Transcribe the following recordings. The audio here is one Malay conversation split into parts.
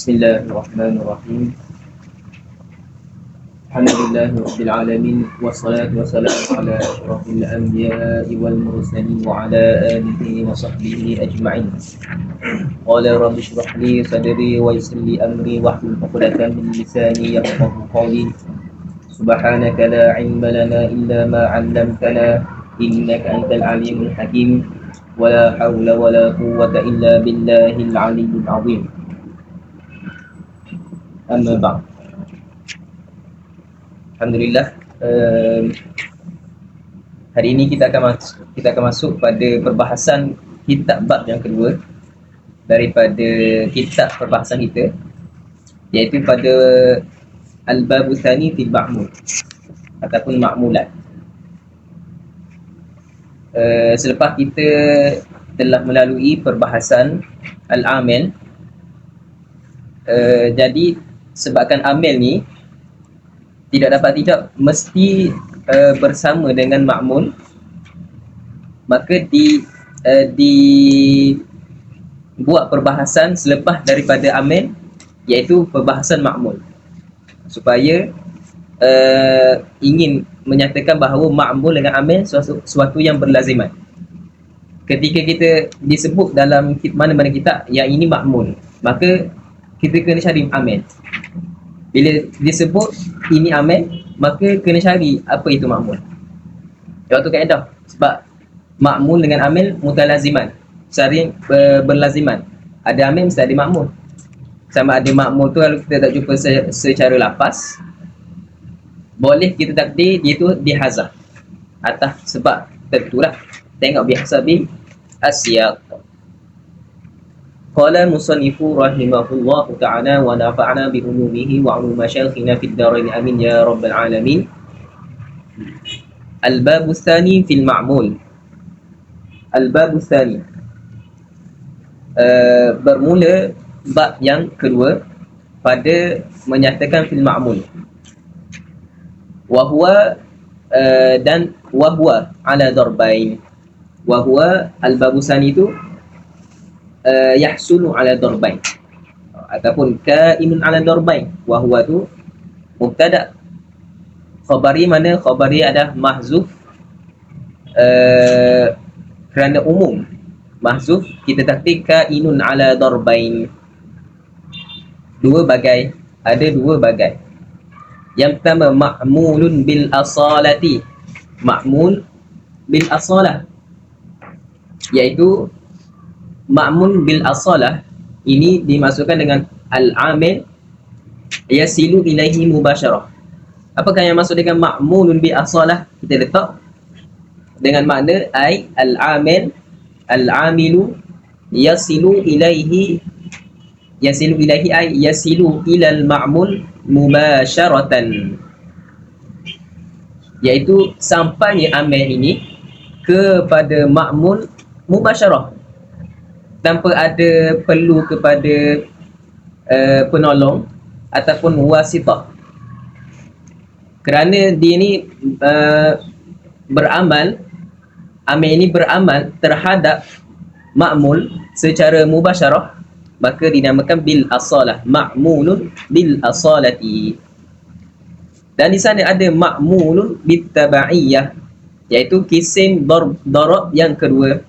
Bismillahirrahmanirrahim. Alhamdulillahi rabbil alamin wassalatu wassalamu ala asyrafil anbiya'i wal mursalin wa ala alihi wa sahbihi ajma'in. Qala rabbi shrah li sadri wa yassir li amri wahlul 'uqdatam min lisani yafqahu qawli. Subhanaka la 'ilma lana illa ma 'allamtana innaka antal alimul hakim. Wala haula wala quwwata illa billahil 'aliyyil 'azim. Amma ba'd. Alhamdulillah, hari ini kita akan masuk pada perbahasan kitab bab yang kedua daripada kitab perbahasan kita, iaitu pada Al-Babu Tsani fil Ma'mul ataupun Ma'mulat. Selepas kita telah melalui perbahasan Al-Amil, jadi sebabkan amil ni tidak mesti bersama dengan ma'mul, maka dibuat perbahasan selepas daripada amil, iaitu perbahasan ma'mul, supaya ingin menyatakan bahawa ma'mul dengan amil suatu yang berlaziman. Ketika kita disebut dalam mana-mana kitab yang ini ma'mul, maka kita kena cari amil. Bila disebut ini amil, maka kena cari apa itu ma'mul. Suatu kaedah. Sebab ma'mul dengan amil mutalaziman, saling berlaziman. Ada amil mesti ada ma'mul. Sama ada ma'mul tu kalau kita tak jumpa secara lafaz, boleh kita takdir dia tu dihazaf atas sebab tentulah. Tengok bihasabi asyaq. Qala musannifu rahimahullahu ta'ala wa nafa'ana bi ulumihi wa ulum masyayikhina fid darain amin ya rabbal alamin. Al-babu tsani fil ma'mul. Al-babu tsani, bermula bab yang kedua pada menyatakan fil ma'mul. Wa huwa dan wa huwa ala darbain. Wa huwa al-babu tsani itu yahsulu ala darbain ataupun kainun ala darbain. Wa huwa tu mubtada, khabari mana khabari ada mahzuf kerana umum. Mahzuf kita takdir kainun ala darbain, dua bagai, ada dua bagai. Yang pertama ma'mulun bil asalati, ma'mul bil asalah, iaitu ma'mul bil asalah ini dimasukkan dengan al-amil yasilu ilaihi mubasyarah. Apakah yang maksud dengan ma'mulun bil asalah? Kita letak dengan makna ai al-amil, al-amilu yasilu ilaihi ai yasilu ilal ma'mul mubasyaratan, iaitu sampai amil ini kepada ma'mul mubasyarah, tanpa ada perlu kepada penolong ataupun wasitah. Kerana dia ni beramal, amil ini beramal terhadap ma'mul secara mubasyarah, maka dinamakan bil asalah, ma'mulun bil asalati. Dan di sana ada ma'mulun bit tabaiyah, iaitu kisim darab yang kedua,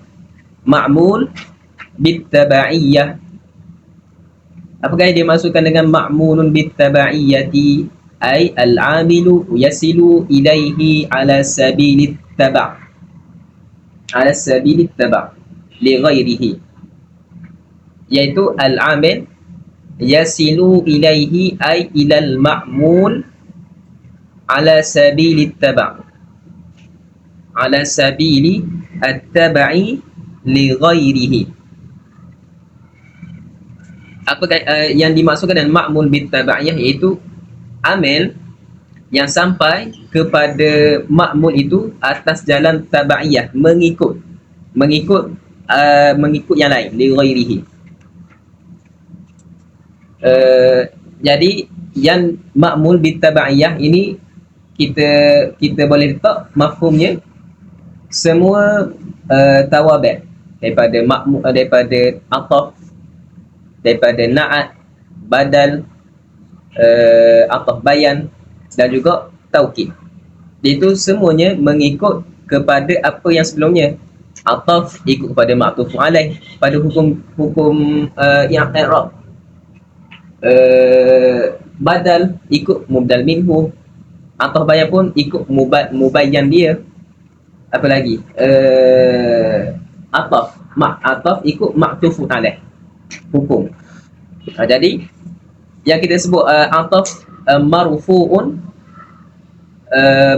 ma'mul bittabaiyah. Apakah yang dimasukkan dengan ma'mulun bittabaiyati? Ai al-amilu yasilu ilaihi ala sabilit taba', ala sabilit taba' li ghairihi, iaitu al-amil yasilu ilaihi ai ilal ma'mul ala sabilit taba', ala sabili at-taba'i li ghairihi. Apakah yang dimaksudkan dengan ma'mul bit tabaiyah, iaitu amil yang sampai kepada ma'mul itu atas jalan tabaiyah, mengikut yang lain, li ghairihi. Jadi yang ma'mul bit tabaiyah ini kita boleh letak mafhumnya semua tawabi' daripada ma'mul, daripada ataf, daripada na'at, badal, ataf bayan dan juga taukid. Itu semuanya mengikut kepada apa yang sebelumnya. Ataf ikut kepada ma'tuf alaih, pada hukum i'rab. Badal ikut mubdal minhu, ataf bayan pun ikut mubayyan dia. Apa lagi? Ataf ikut ma'tuf alaih, hukum. Jadi yang kita sebut ataf marfu'un,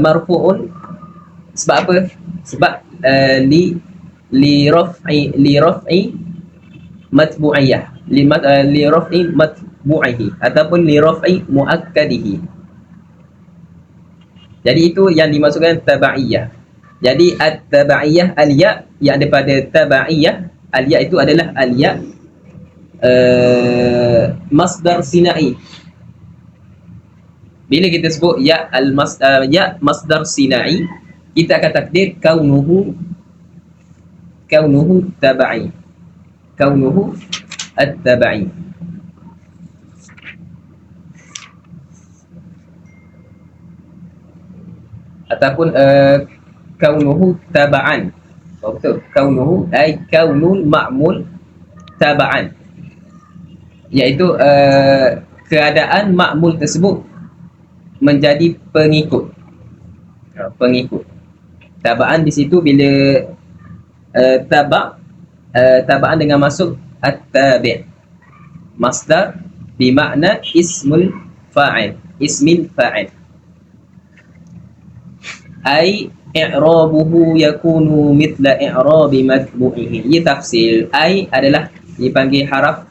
marfu'un sebab apa? Sebab li raf'i matbu'iyah, li raf'i matbu'ihi ataupun li raf'i muakkadihi. Jadi itu yang dimaksudkan tabaiyah. Jadi at-tabaiyah al-ya, yang daripada tabaiyah, al-ya itu adalah al-ya masdar sinai. Bila kita sebut ya ya masdar sinai, kita akan takdir kaunuhu tabai, kaunuhu at-tabai. Ataupun kaunuhu taba'an. Betul, kaunuhu ay kaunul ma'mul taba'an, iaitu keadaan ma'mul tersebut menjadi pengikut. Pengikut. Taba'an di situ bila taba'an dengan masuk at-tabi', masdar bermakna ismul fa'il, ismil fa'il. Ai i'rabuhu yakunu mithla i'rabi matbu'ihi. Ia tafsir. Ai adalah dipanggil haraf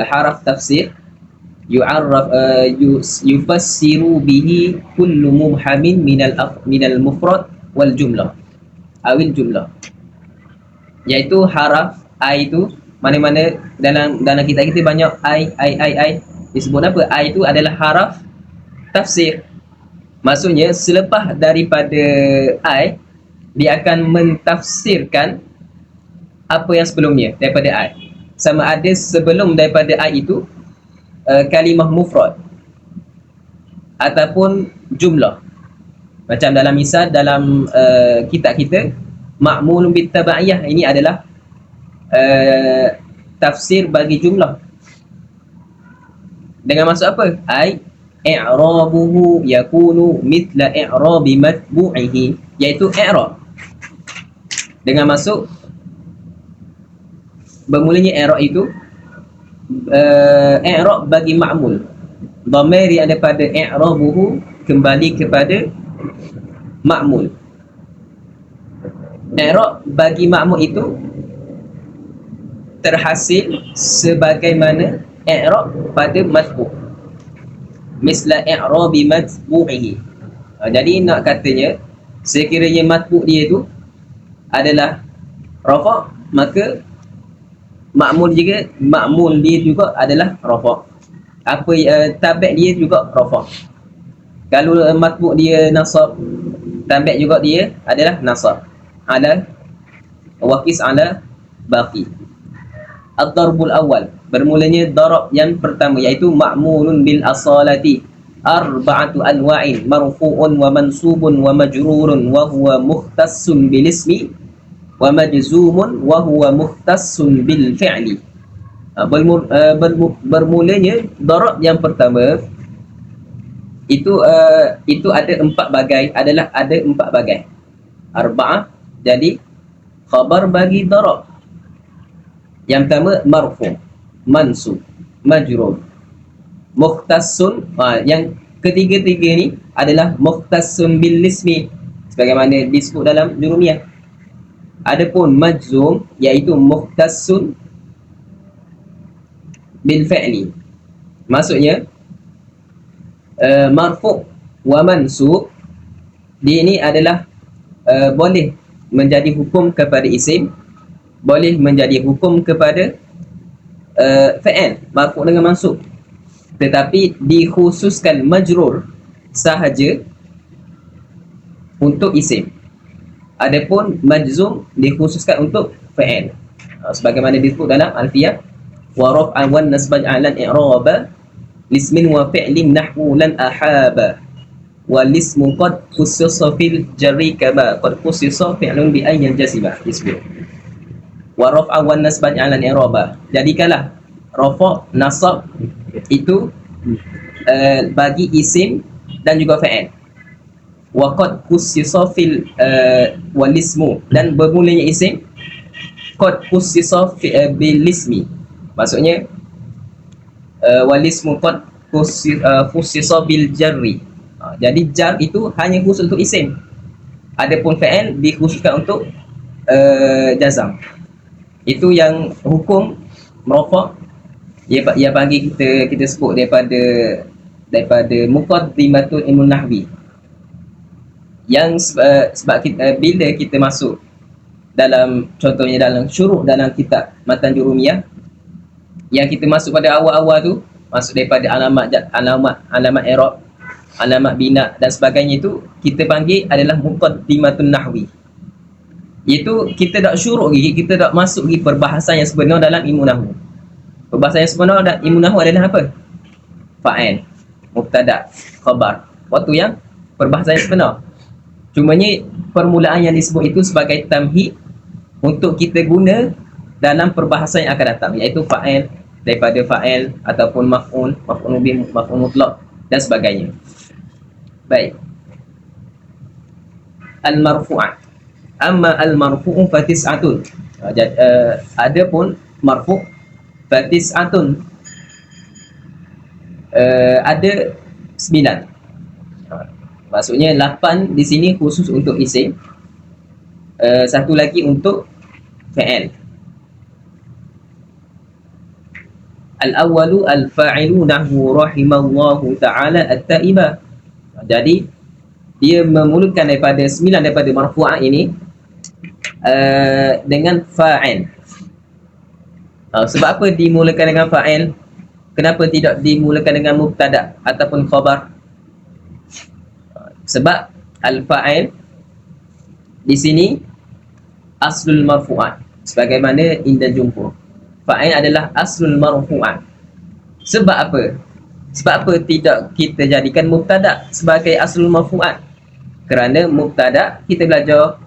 haraf tafsir. Yu'arraf yufassiru bihi kullu mubhamin minal mufrad wal jumlah awil jumlah. Iaitu haraf ai itu, mana-mana dalam kitab kita banyak ai. Disebut apa? Ai itu adalah haraf tafsir. Maksudnya selepas daripada ai, dia akan mentafsirkan apa yang sebelumnya daripada ai. Sama ada sebelum daripada ai itu kalimah mufrad ataupun jumlah. Macam dalam misal dalam kitab kita ma'mulun bit tabaiyah, ini adalah tafsir bagi jumlah. Dengan maksud apa? Ai i'rabuhu yakunu mithla i'rabi matbu'ihi, iaitu i'rab dengan masuk bermulanya i'rab itu i'rab bagi ma'mul, dhamir yang daripada i'rabuhu kembali kepada ma'mul. I'rab bagi ma'mul itu terhasil sebagaimana i'rab pada matbu', misla i'rabi matbu'ihi. Jadi nak katanya sekiranya matbu' dia itu adalah rafa', maka ma'mul dia juga adalah rafa'. Apa tabi' dia juga rafa'. Kalau matbu' dia nasab, tabi' juga dia adalah nasab. Ala waqis ala baqi. Ad-darbul awal, bermulanya darab yang pertama, iaitu ma'mulun bil asalati arba'atu anwa'in marfu'un wa mansubun wa majrurun wa huwa mukhtassun bil ismi wa majzumun wa huwa mukhtassun bil fi'li. Bermulanya darab yang pertama itu ada empat bagai, ada empat bagai. Arba'ah, jadi khabar bagi darab. Yang pertama marfu', mansub, majrur, mukhtassun. Yang ketiga-tiga ni adalah mukhtassun bil ismi, sebagaimana disebut dalam jurumiyah. Adapun majzum, iaitu mukhtassun bil fi'li. Maksudnya marfu' wa mansub, dia ni adalah boleh menjadi hukum kepada isim, boleh menjadi hukum kepada fa'il, marfu' dengan mansub, tetapi dikhususkan majrur sahaja untuk isim. Adapun majzum dikhususkan untuk fa'il, sebagaimana disebut dalam alfiyah wa raf'an wan nasban a'lan i'raba lismin wa fi'lin nahwu lan ahaba wal ismu qad khussisa fil jarri kama qad khussisa fi'lun bi ayyan jazima isbu wa raf'an wan nasban a'lan i'raba. Jadikanlah rafa' nasab itu bagi isim dan juga fa'il. Wa qad khussisa fil wal ismu, dan bermulanya isim qad khussisa bil ismi, maksudnya wal ismu qad khussisa bil jarri. Jadi jar itu hanya khusus untuk isim, adapun fa'il dikhususkan untuk jazam. Itu yang hukum rafa' ia bagi kita sebut daripada muqaddimatul ilmu nahwi, yang sebab kita, bila kita masuk dalam, contohnya dalam syuruk dalam kitab Matan Jurumiyah, yang kita masuk pada awal-awal tu, masuk daripada alamat i'rab, alamat bina dan sebagainya, itu kita panggil adalah muqaddimatun nahwi. Iaitu kita tak syuruk lagi, kita tak masuk lagi perbahasan yang sebenar dalam ilmu nahwu. Perbahasan yang sebenar dalam ilmu nahwu adalah apa? Fa'il, mubtada, khabar. Waktu yang perbahasan yang sebenar. Cumanya permulaan yang disebut itu sebagai tamhid untuk kita guna dalam perbahasan yang akan datang, iaitu fa'il, daripada fa'il ataupun maf'ul, maf'ul bih, maf'ul mutlaq dan sebagainya. Baik. Al-marfu'ah. Amma al-marfu'u fa tis'atun. Adapun marfu' fa tis'atun, ada 9. Maksudnya 8 di sini khusus untuk isim, satu lagi untuk fa'il. Al-awwalu al-fa'ilu nahwu rahimallahu ta'ala at-ta'iba. Jadi dia memulakan daripada 9 daripada marfu'ah ini dengan fa'il. Sebab apa dimulakan dengan fa'il? Kenapa tidak dimulakan dengan mubtada ataupun khabar? Sebab al-fa'il di sini aslul marfu'at, sebagaimana inda jumhur. Fa'il adalah aslul marfu'at. Sebab apa? Sebab apa tidak kita jadikan mubtada sebagai aslul marfu'at? Kerana mubtada, kita belajar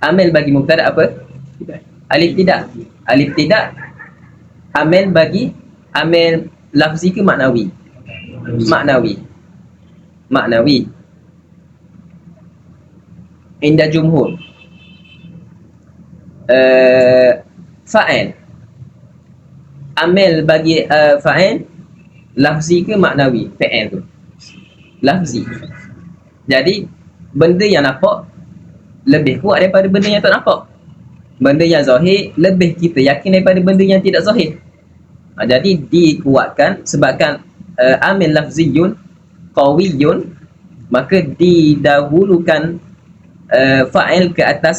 amil bagi mubtada apa? Alif tidak. Alif tidak. Amil bagi amil lafzi ke maknawi? Maknawi. Maknawi. Inda jumhur fa'il, amil bagi fa'il lafzi ke maknawi? Fa'il tu lafzi. Jadi benda yang nampak lebih kuat daripada benda yang tak nampak. Benda yang zahir lebih kita yakin daripada benda yang tidak zahir. Jadi dikuatkan sebabkan amil lafziyun qawiyun, maka didahulukan fa'il ke atas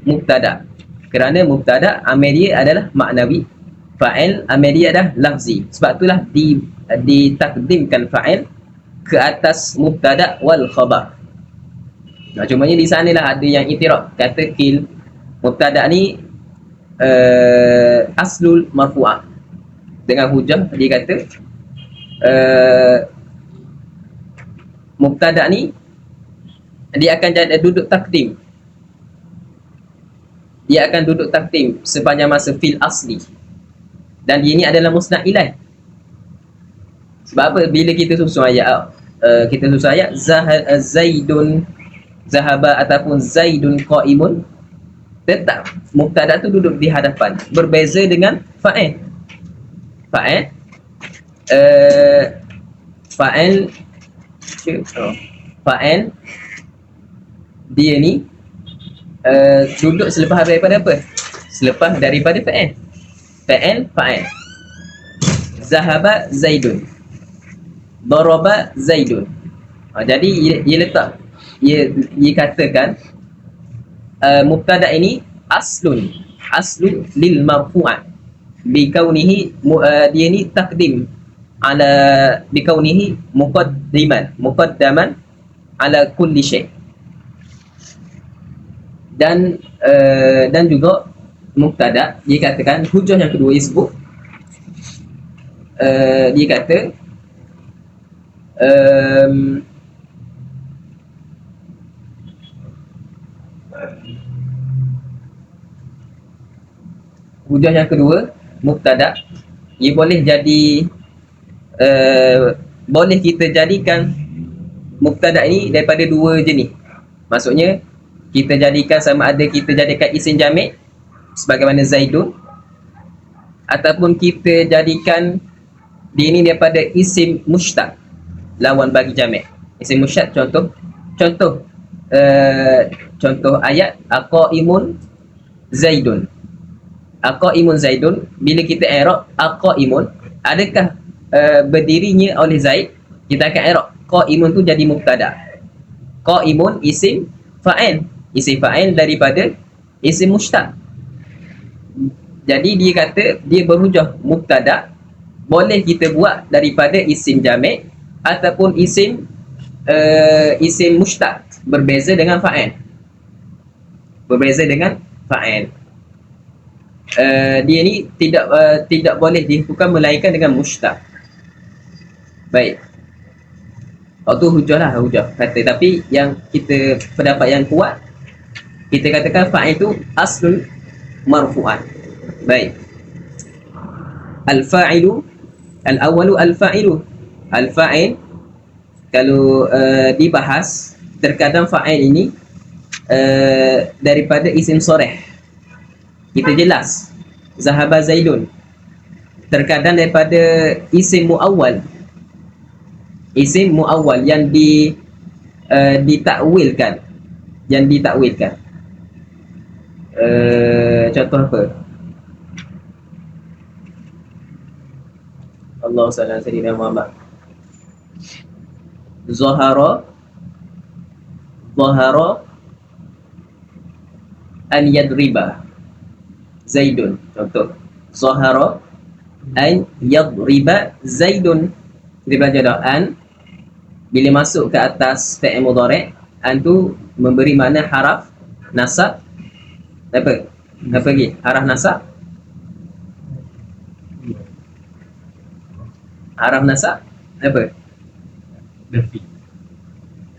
mubtada, kerana mubtada amil dia adalah maknawi, fa'il amil dia adalah lafzi. Sebab itulah ditakdimkan fa'il ke atas mubtada wal khabar. Cumanya di sanalah ada yang itiraf, kata kil mubtada ni aslul marfu'ah, dengan hujah dia kata mubtada ni dia akan jadi duduk takdim. Dia akan duduk takdim sepanjang masa fil asli. Dan dia ni adalah musnad ilaih. Sebab apa? Bila kita susun ayat, Zaidun zahaba ataupun Zaidun qaimun, tetap mubtada tu duduk di hadapan. Berbeza dengan fa'il. Fa'il dia ni duduk selepas daripada apa? Selepas daripada fa'il. Fa'il. Zahaba Zaidun, daraba Zaidun. Jadi ia letak, ia katakan mubtada ini aslu lil marfu'at bi kaunihi, dia ni takdim ala bi kaunihi muqaddaman ala kulli syai'. Dan juga mubtada dia katakan hujah yang kedua disebut dia kata um, hujah yang kedua, mubtada, ia boleh jadi boleh kita jadikan mubtada ini daripada dua jenis. Maksudnya kita jadikan sama ada kita jadikan isim jamik sebagaimana Zaidun, ataupun kita jadikan dia ini daripada isim mushtaq, lawan bagi jamik. Isim mushtaq, contoh contoh ayat aqaimun Zaidun. Aqaimun Zaidun, bila kita i'rab aqaimun, adakah berdirinya oleh Zaid, kita akan i'rab qaimun tu jadi mubtada. Qaimun isim fa'il, isim fa'il daripada isim mushtaq. Jadi dia kata dia berhujah mubtada boleh kita buat daripada isim jamik ataupun isim isim mushtaq, berbeza dengan fa'il. Berbeza dengan fa'il. Dia ni tidak boleh dihukum melainkan dengan mushtaq. Baik. Itu hujah kata. Tapi yang kita pendapat yang kuat, kita katakan fa'il tu aslul marfu'an. Baik. Al-fa'ilu, al-awwalu al-fa'ilu. Al-fa'il kalau dibahas, terkadang fa'il ini daripada isim soreh. Kita jelas zahaba Zaidun. Terkadang daripada isim muawwal. Isim muawwal yang ditakwilkan. Yang ditakwilkan. Contoh apa? Allahu sallallahu alaihi wasallam. Zahara an yadriba Zaidun. Contoh, Zahara an yadriba Zaidun. Kita belajar dah, an bila masuk ke atas fi'il mudhari', an tu memberi makna haraf nasab. Apa? Apa lagi? Haraf nasab. Haraf nasab apa?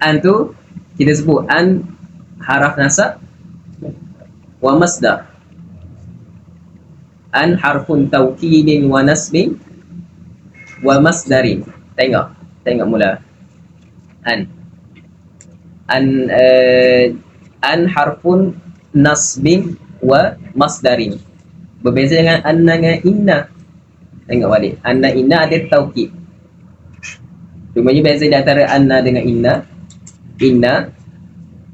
An tu kita sebut an haraf nasab wa masdar. An harfun taukidin wa nasbin wa masdarin. Tengok mula. An harfun nasbin wa masdarin. Berbeza dengan anna dengan inna. Tengok balik. Anna inna ada taukid. Cumanya beza di antara anna dengan inna. Inna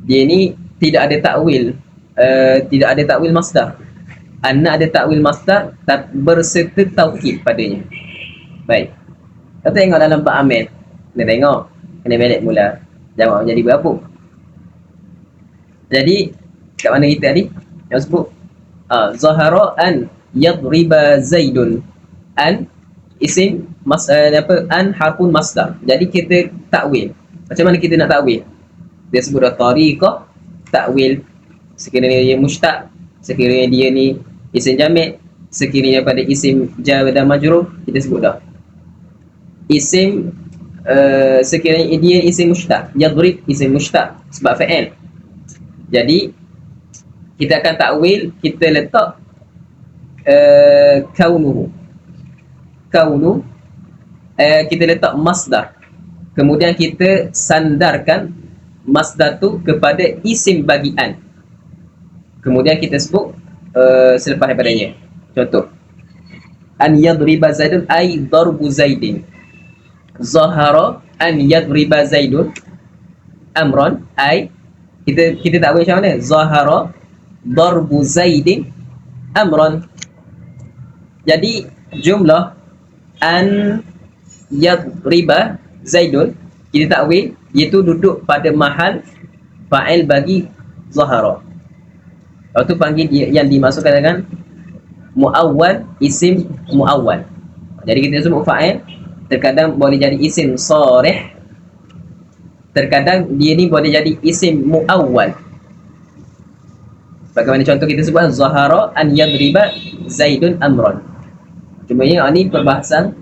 dia ni tidak ada takwil, tidak ada takwil masdar. Anna ada takwil masdar berserta taukid padanya. Baik. Kita tengok dalam bab amil. Kena tengok. Kena balik mula. Jawab menjadi berapa? Jadi kat mana kita tadi? Yang sebut Zahara an yadriba Zaidun. An isim an harfun masdar. Jadi kita takwil. Macam mana kita nak takwil? Dia sebut dah tariqah takwil. Sekiranya dia mushtaq, sekiranya dia ni isim jamik, sekiranya pada isim jar dan majrur, kita sebut dah. Isim sekiranya dia isim mushtaq, yadrib isim mushtaq sebab fa'il. Jadi kita akan takwil, kita letak kaunuhu. Kita letak masdar. Kemudian kita sandarkan masdar tu kepada isim bagian. Kemudian kita sebut selepas daripadanya. Contoh, an yadriba Zaidun ay darbu Zaidin. Zahara an yadriba Zaidun amran ay, kita takwil macam mana? Zahara darbu Zaidin amran. Jadi jumlah an yadriba Zaidun kita takwil iaitu duduk pada mahal fa'il bagi Zahara. Lepas tu panggil yang dimasukkan dengan muawwal, isim muawwal. Jadi kita sebut fa'il terkadang boleh jadi isim sharih, terkadang dia ni boleh jadi isim muawwal. Bagaimana contoh kita sebut Zahara an yadriba Zaidun amran. Cuma yang ni perbahasan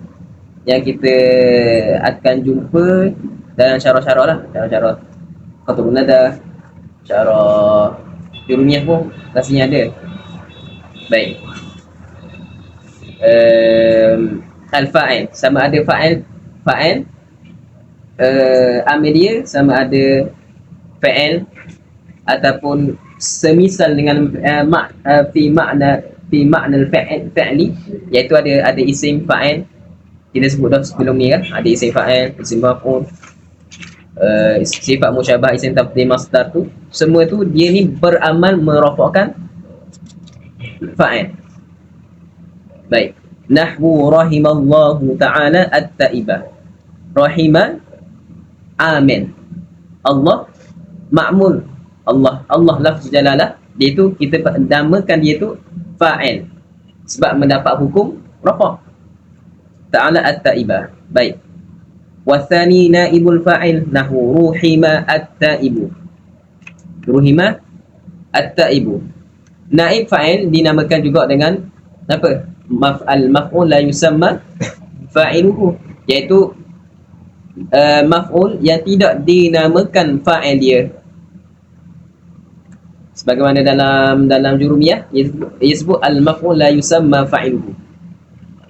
yang kita akan jumpa dalam syarah-syarah lah, syarah-syarah Khatibun Nada, syarah Jurumiyah pun rasanya ada. Baik. Al-fa'il sama ada fa'il amil dia sama ada fa'il ataupun semisal dengan fi makna al-fa'li, iaitu ada isim fa'il. Kita sebut dah sebelum ni kan, ada isim fa'il, isim maf'ul, sifat musyabah, isim tafdhil, masdar tu, semua tu dia ni beramal merafakkan fa'il. Baik. Nahwu rahimallahu ta'ala at-ta'ibah. Rahima amin. Allah ma'mul. Allah lafz jalalah, dia tu kita namakan dia tu fa'il sebab mendapat hukum rafa'. Ta'ala at-ta'ibah. Baik. Wathani naibul fa'il nahwu ruhima at-ta'ibu. Ruhima at-ta'ibu. Naib fa'il dinamakan juga dengan apa? Maf'ul la yusamma fa'iluhu, iaitu maf'ul yang tidak dinamakan fa'il dia. Sebagaimana dalam Jurumiyah ia sebut al-maf'ul la yusamma fa'iluhu.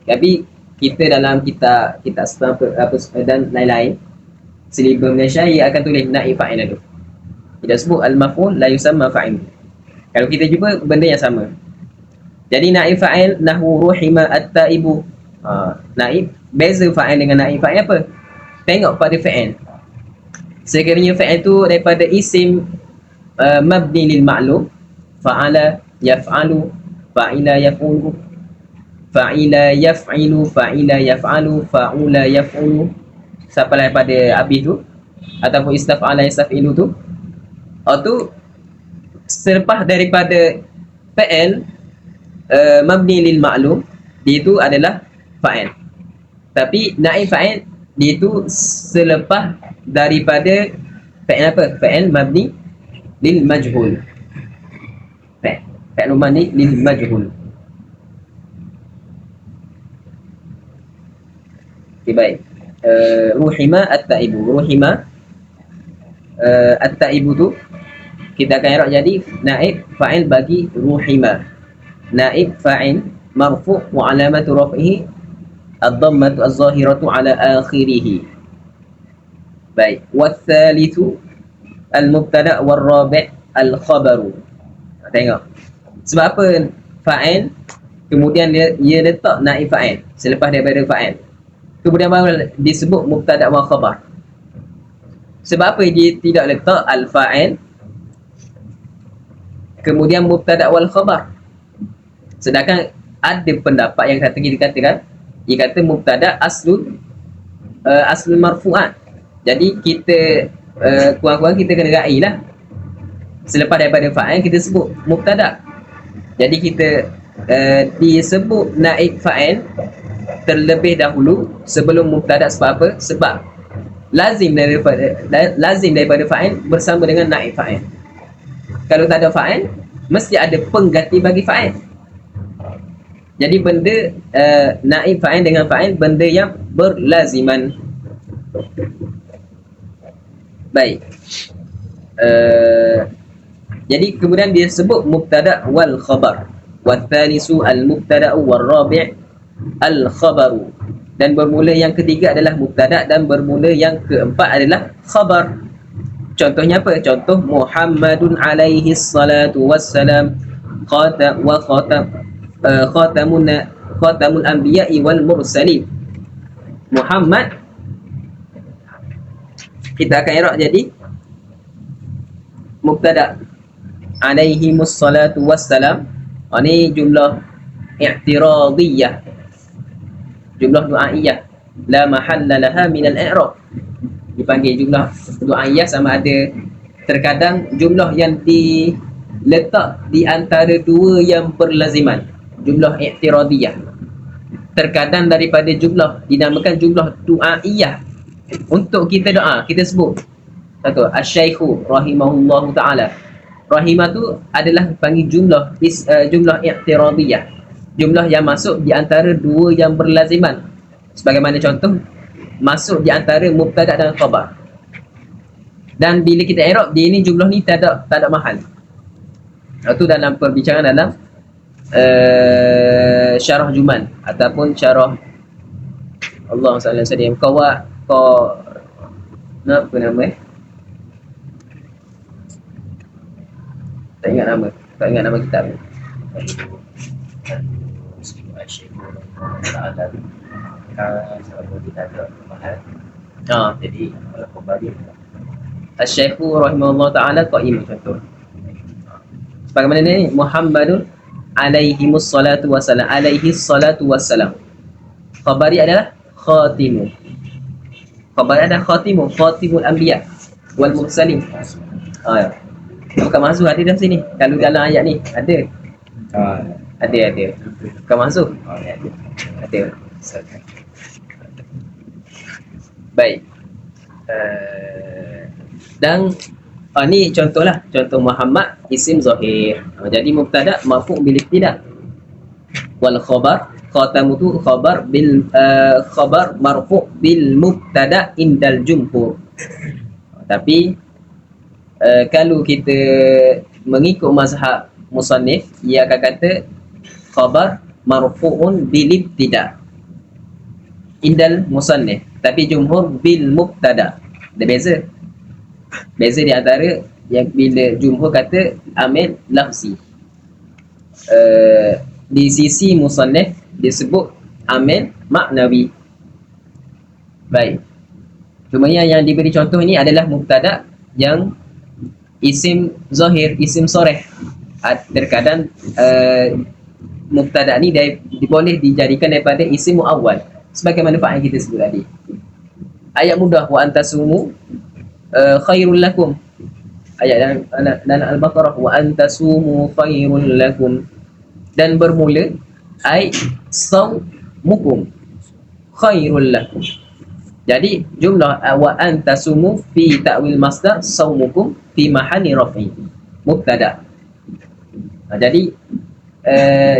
Tapi kita dalam kitab dan lain-lain silibus Malaysia ia akan tulis naib fa'il tu. Tidak sebut al-maf'ul la yusamma fa'iluhu. Kalau kita jumpa benda yang sama. Jadi naib fa'il nahwu ruhima at-ta'ibu. Naib, beza fa'il dengan naib fa'il apa? Tengok pada fa'il. Sekiranya fa'il tu daripada isim mabni lil ma'lum, fa'ala yaf'alu, fa'ila yaf'ulu, fa'ila yaf'ilu, fa'ila yaf'alu, fa'ula yaf'ulu, sampai pada habis tu, ataupun istaf'ala yastaf'ilu tu, atau selepas daripada fa'il mabni lil ma'lum, dia itu adalah fa'il. Tapi naib fa'il dia itu selepas daripada fa'il apa? Fa'il mabni lil majhul. Fa'il mabni lil majhul. Okay, baik. Ruhima at-ta'ibu. Ruhima at-ta'ibu tu kita akan i'rab jadi naib fa'il bagi ruhima. Naib fa'il marfu' wa alamatu raf'ihi ad-dhammatu az-zahiratu ala akhirih. Baik. Watsalitsu al-mubtada' war-rabi' al-khabaru. Tengok. Sebab apa fa'il kemudian dia letak naib fa'il selepas daripada fa'il. Kemudian baru disebut mubtada' wa khabar. Sebab apa dia tidak letak al-fa'il kemudian mubtada' wal khabar? Sedangkan ada pendapat yang kita katakan dia kata mubtada' aslul marfu'at. Jadi kita kurang-kurang kita kena ra'i lah. Selepas daripada fa'il kita sebut mubtada'. Jadi kita disebut naib fa'il terlebih dahulu sebelum mubtada'. Sebab apa? Sebab lazim daripada fa'il bersama dengan naib fa'il. Kalau tak ada fa'il mesti ada pengganti bagi fa'il. Jadi benda naib fa'il dengan fa'il benda yang berlaziman. Baik. Jadi kemudian dia sebut mubtada' wal khabar. Watsanisu al-mubtada'u war-rabi' al-khabaru. Dan bermula yang ketiga adalah mubtada' dan bermula yang keempat adalah khabar. Contohnya apa? Contoh Muhammadun alaihi salatu wassalam khatamul anbiya'i wal mursalin. Muhammad kita akan i'rab jadi mubtada' alaihi mussalatu wassalam. Ini jumlah i'tiradiyah, jumlah du'aiyah, la mahalla laha min al-i'rab. Dipanggil jumlah du'aiyah sama ada terkadang jumlah yang diletak di antara dua yang berlaziman, jumlah i'tiradiyah. Terkadang daripada jumlah dinamakan jumlah du'aiyah. Untuk kita doa, kita sebut satu asy-syaikhu rahimahullahu ta'ala. Rahimah tu adalah panggil jumlah i'tiradiyah, jumlah yang masuk di antara dua yang berlaziman. Sebagaimana contoh, masuk di antara mubtada dan khabar. Dan bila kita i'rab, dia ni jumlah ni tak ada mahal. Itu dalam perbincangan dalam syarah Juman ataupun syarah Allahumma salli ala sayyidina apa nama tak ingat nama kitab ni. Jadi kalau kembali Asy-Syaikh rahimahullah taala qaim contoh. Bagaimana ni Muhammadun alaihimus salatu wassalam, alaihi salatu wassalam. Khabari adalah khatimu. Khabari adalah khatimu, khatimul anbiya wal mursalin. Ya. Bukan masuk ada dah sini. Kalau dalam ayat ni ada. Ada. Bukan masuk. Ada. Baik. Dan ni contohlah, contoh Muhammad isim zahir. Jadi mubtada marfu' bil ibtida. Wal khabar khatamu tu khabar bil khabar marfu' bil mubtada indal jumhur. Tapi kalau kita mengikut mazhab musannif, ia akan kata khabar marfu'un bil ibtida indal musannif, tapi jumhur bil mubtada. Ada beza di antara yang bila jumhur kata amil lafzi, di sisi musannif disebut amil maknawi. Baik, cuma yang diberi contoh ini adalah mubtada yang isim zahir, isim soreh. Terkadang mubtada ni boleh dijadikan daripada isim muawwal, sebagaimana fa'i kita sebut tadi. Ayat mudah, wa antasumu khairul lakum. Ayat dalam Al-Baqarah, wa antasumu khairul lakum. Dan bermula ay saumukum khairul lakum. Jadi jumlah wa antasumu fi ta'wil masdar, saumukum fi mahalli raf'i mubtada. Jadi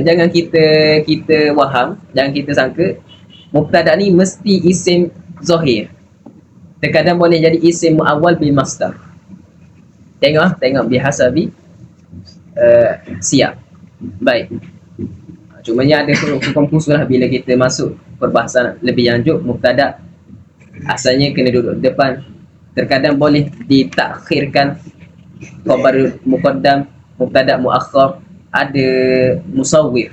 jangan kita waham, jangan kita sangka mubtada ni mesti isim zahir. Terkadang boleh jadi isim muawwal bil masdar. Tengok bihasabi siap. Baik. Cumanya ada hukum khusus lah bila kita masuk perbahasan lebih lanjut. Mubtada asalnya kena duduk depan. Terkadang boleh ditakhirkan, khabar muqaddam, mubtada muakhkhar, ada musawwir.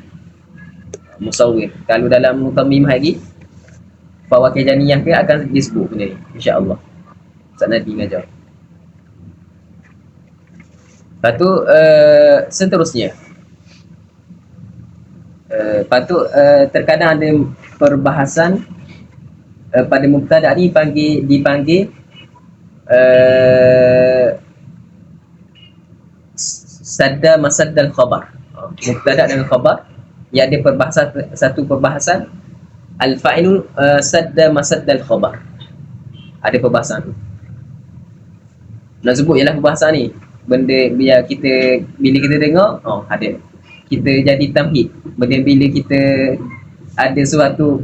Kalau dalam mutammim lagi fawakih janiyah ke akan disebut benda ni, insya-Allah. Ustaz Nadi mengajar. Lepas tu seterusnya. Lepas tu terkadang ada perbahasan pada mubtada ni dipanggil sadda masaddal khabar. Mubtada dengan khabar yang ada perbahasan, satu perbahasan al-fa'ilu sadda masaddal khabar. Ada perbahasan tu. Nak sebut ialah perbahasan ni. Benda biar kita bila kita dengar, ada. Kita jadi tamhid. Benda bila kita ada suatu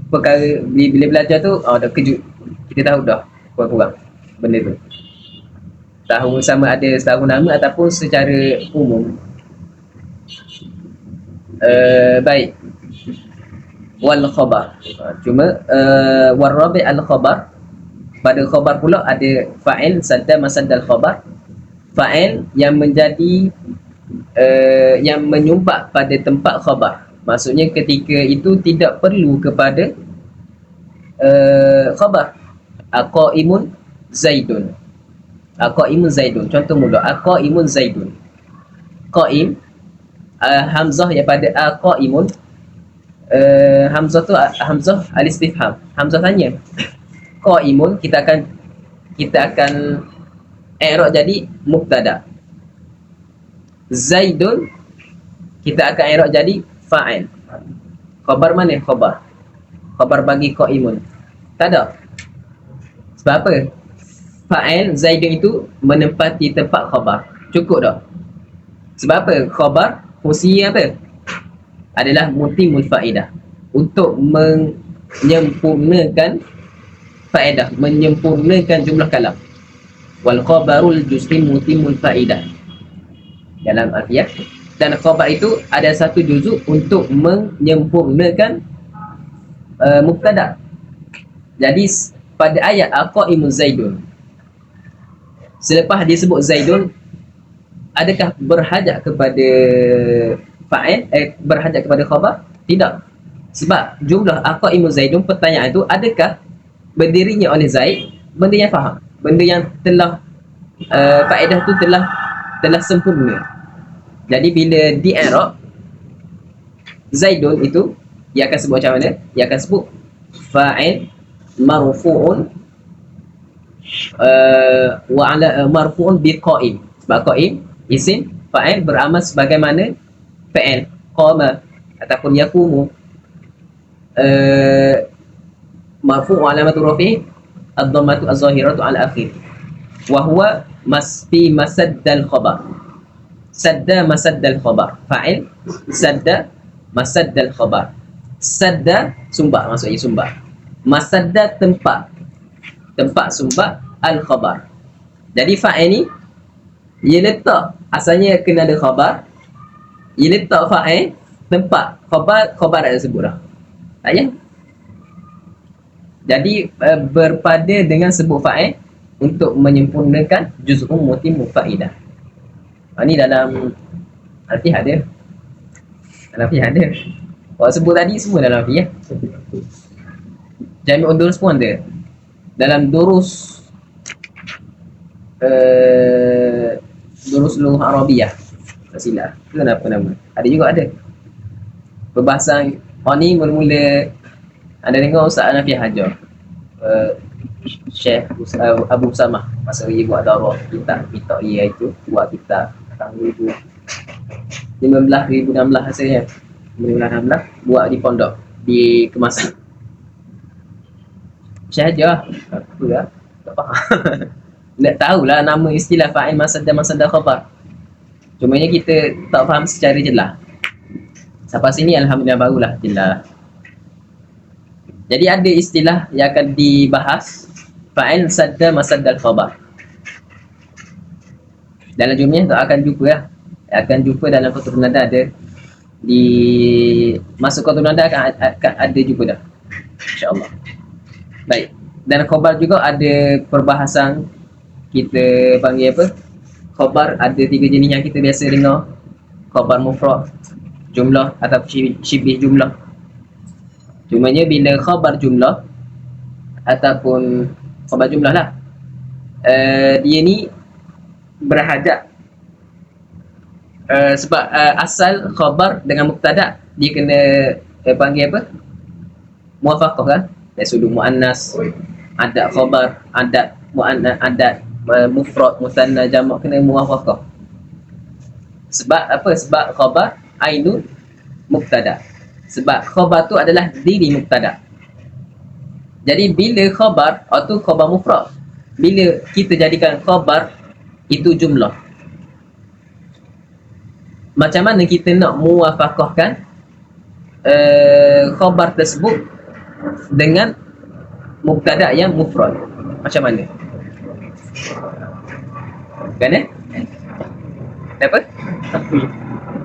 perkara bila belajar tu, dah kejut. Kita tahu dah kurang-kurang benda tu. Tahu sama ada tahu nama ataupun secara umum. Baik. Wal khabar. Cuma warabi al khabar. Pada khabar pula ada fa'il sadda masaddal khabar. Fa'il yang menjadi yang menyumbat pada tempat khabar. Maksudnya ketika itu tidak perlu kepada khabar. Aqaimun Zaidun. Aqaimun Zaidun. Contoh mula, Aqaimun Zaidun. Qaim hamzah daripada aqaimun. Hamzah tu hamzah al-istifham. Hamzah tanya. Qaimun kita akan i'rab jadi mubtada. Zaidun kita akan i'rab jadi fa'il. Khabar mana? Khabar bagi qaimun. Tak ada. Sebab apa? Fa'il Zaidun itu menempati tempat khabar. Cukup dah. Sebab apa? Khabar fungsinya apa? Adalah mutimul faedah. Untuk menyempurnakan faedah, menyempurnakan jumlah kalam. Wal khabarul juz'i mutimul faedah. Dalam artian, dan khabar itu ada satu juzuk untuk menyempurnakan mubtada. Jadi pada ayat aqaimu zaidun, selepas dia sebut zaidun, adakah berhajat kepada fa'il, berhajat kepada khabar? Tidak. Sebab jumlah aqaimu zaidun, pertanyaan itu, adakah berdirinya oleh Zaid benda yang faham, benda yang telah faedah tu telah sempurna. Jadi bila di i'rab zaidun itu, ia akan sebut macam mana? Ia akan sebut fa'il marfu'un wa ala marfu'un bi qa'im. Sebab qa'im isim fa'il beramal sebagaimana fa'il qama ataupun yaqumu. Marfu' wa alamatu rafi'i ad-dhammatu az-zahiratu ala akhir. Wa huwa fi masaddal khabar. Sadda masaddal khabar. Fa'il sadda masaddal khabar. Sadda sumbat, maksudnya sumbat. Masadda tempat sumbat al-khabar. Jadi fa'il ni ia letak, asalnya kena ada khabar, ia letak fa'il tempat khabar ada sebut dah. Tak payah. Jadi berpada dengan sebut fa'il untuk menyempurnakan juz'un mutimmu fa'idah. Ni dalam Alfiah ada. Dalam Alfiah ada. Kalau sebut tadi semua dalam Alfiah. Jami'ud Durus pun ada. Dalam Durus Durus Lughah Arabiyah, tak silap. Itu apa nama? Ada juga ada. Perbahasan ni mula-mula anda dengar Ustaz Hanafi Hajar, Syekh Abu Samah, masa dia buat daurah kitab dia itu, buat kitab tahun 2016 rasanya, 2016 buat di pondok di Kemasan. Syekh Hajar apa lah, tak faham. Tak tahulah nama istilah fa'il masadda khabar. Cumanya kita tak faham secara jelas. Sampai sini alhamdulillah barulah jelas. Jadi ada istilah yang akan dibahas, fa'il sadda masaddal khabar. Dalam jumlah tak akan jumpa lah. Akan jumpa dalam Qatrun Nada ada. Di masuk Qatrun Nada akan ada jumpa dah, InsyaAllah. Baik. Dan khabar juga ada perbahasan, kita panggil apa? Khabar ada 3 jenis yang kita biasa dengar. Khabar mufrad, jumlah atau syibih jumlah. Cumanya bila khabar jumlah ataupun khabar jumlah lah, dia ni berhajat sebab asal khabar dengan mubtada dia kena panggil apa? Muwafaqah kan? Dari sudut muannas, adat khabar, adat muannas, adat mufrad, musanna, jamak kena muwafaqah. Sebab apa? Sebab khabar ainul mubtada. Sebab khabar tu adalah diri mubtada. Jadi bila khabar atau khabar mufrad, bila kita jadikan khabar itu jumlah, macam mana kita nak muwafaqahkan khabar tersebut dengan mubtada yang mufrad? Macam mana? Kan apa?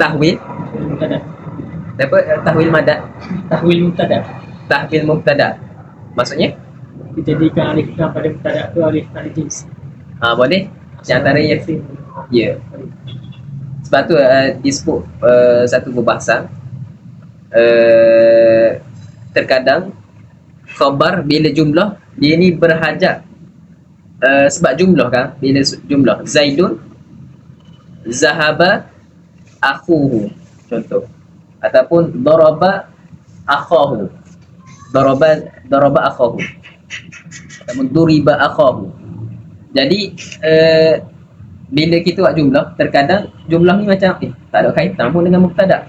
Tahwil. Apa? Tahwil madad. Tahwil mubtada. Maksudnya? Dijadikan alif lam pada mubtada tu alif lam jins. Boleh. Di antara yang ya. Sebab tu disebut satu perbahasan, terkadang khabar bila jumlah dia ni berhajat, sebab jumlah kan, bila jumlah Zaidun zahaba akhuhu contoh, ataupun daraba akhahu, daraba akhahu, ataupun duriba akhahu. Jadi bila kita buat jumlah, terkadang jumlah ni macam tak ada kaitan pun dengan mubtada.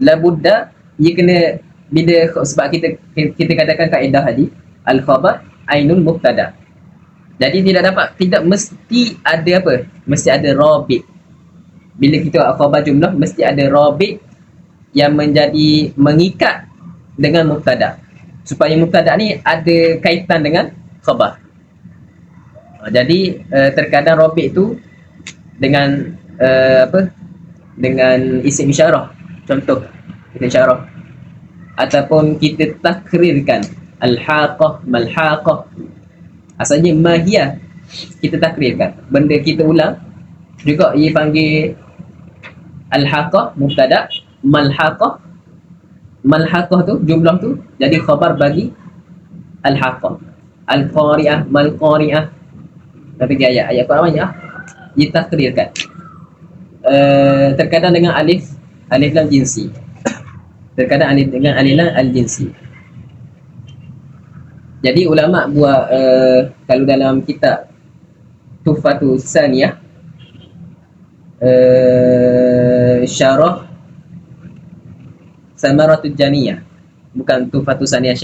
La budda dia kena, bila sebab kita katakan kaedah tadi al-khabar ainul mubtada. Jadi tidak mesti ada apa? Mesti ada rabit. Bila kita buat khabar jumlah, mesti ada rabit yang mengikat dengan mubtada. supaya mubtada ni ada kaitan dengan khabar. Jadi terkadang robik tu dengan dengan isim isyarah, contoh isim isyarah, ataupun kita takrirkan al-haqah, mal-haqah. Asalnya mahiyah, kita takrirkan, benda kita ulang juga ia panggil al-haqah mubtada, mal-haqah, mal-haqah tu jumlah tu jadi khabar bagi al-haqah. Al-qari'ah, mal-qari'ah, tapi ayat Quran banyak ditakrirkan. Terkadang dengan alif lam jinsi, terkadang dengan alif lam al-jinsi. Jadi ulama buat kalau dalam kitab Tuhfatus Saniyah, syarah Samaratul Janiyah, bukan Tuhfatus Saniyah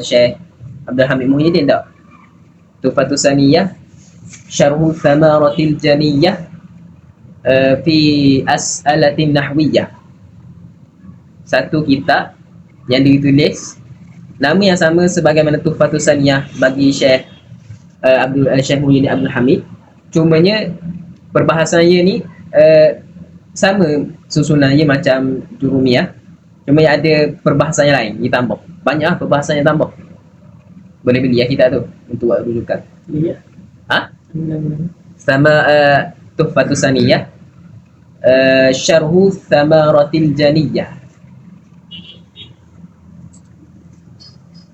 Syekh Abdul Hamid Muhyiddin, tak. Tuhfatus Saniyah syarhu Samaratil Janiyah fi as'alatin nahwiyah, satu kitab yang ditulis nama yang sama sebagaimana Tuhfatus Saniyah bagi Syekh Syekh Muhyiddin Abdul Hamid, cumanya perbahasannya ni sama susunannya macam Jurumiyah, cuma ada perbahasan yang lain ditambah. Banyak perbahasan yang tambah. Boleh beli ya kita tu untuk buat rujukan. Iya. Sama Tuhfatus Saniyah syarhu Thamaratil Janiyah,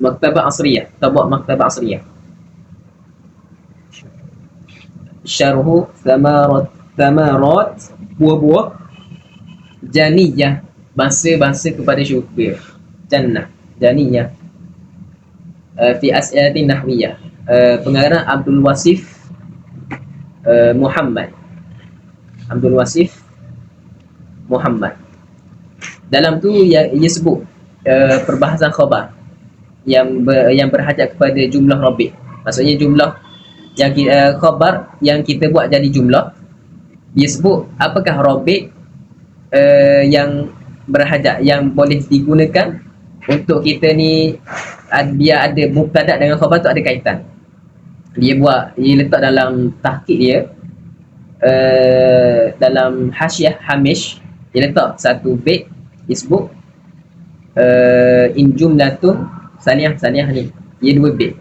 Maktabah Asriyah, tabak Maktabah Asriyah. Syarhu Thamarat, buah-buah, Janiyah, bangsa-bangsa kepada syurga, Jannah, Janiyah, fi as'alatin nahwiyah, pengarang Abdul Wasif Muhammad, Abdul Wasif Muhammad. Dalam tu ia sebut perbahasan khabar yang berhajat kepada jumlah robik. Maksudnya jumlah yang khabar yang kita buat jadi jumlah, dia sebut apakah robik yang berhajat, yang boleh digunakan untuk kita ni biar ada mubtada dengan khabar tu ada kaitan. Dia letak dalam tahqiq dia, dalam hasyiah hamish, dia letak satu bait, dia sebut in jumlatun saniyah ni, dia dua bait.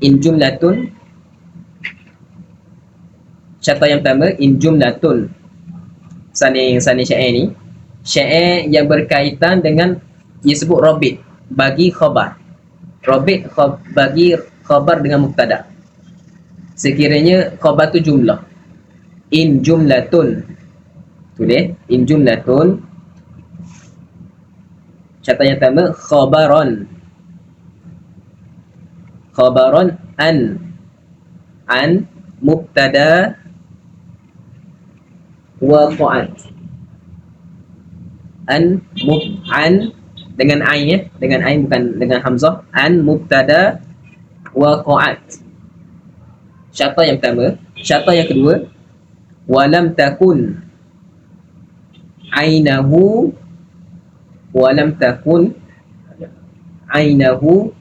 In jumlatun, syarah yang pertama, in jumlatun sani syair ni, syair yang berkaitan dengan, dia sebut robit bagi khabar, robit bagi khabar dengan mubtada. Sekiranya khabar tu jumlah, in jumlatun, tulis in jumlatun, syarah yang pertama, khabaron an mubtada waqa'at, an dengan ain ya, dengan ain bukan dengan hamzah, an mubtada waqa'at, syarah yang pertama. Syarah yang kedua, walam takun ainahu, walam takun ainahu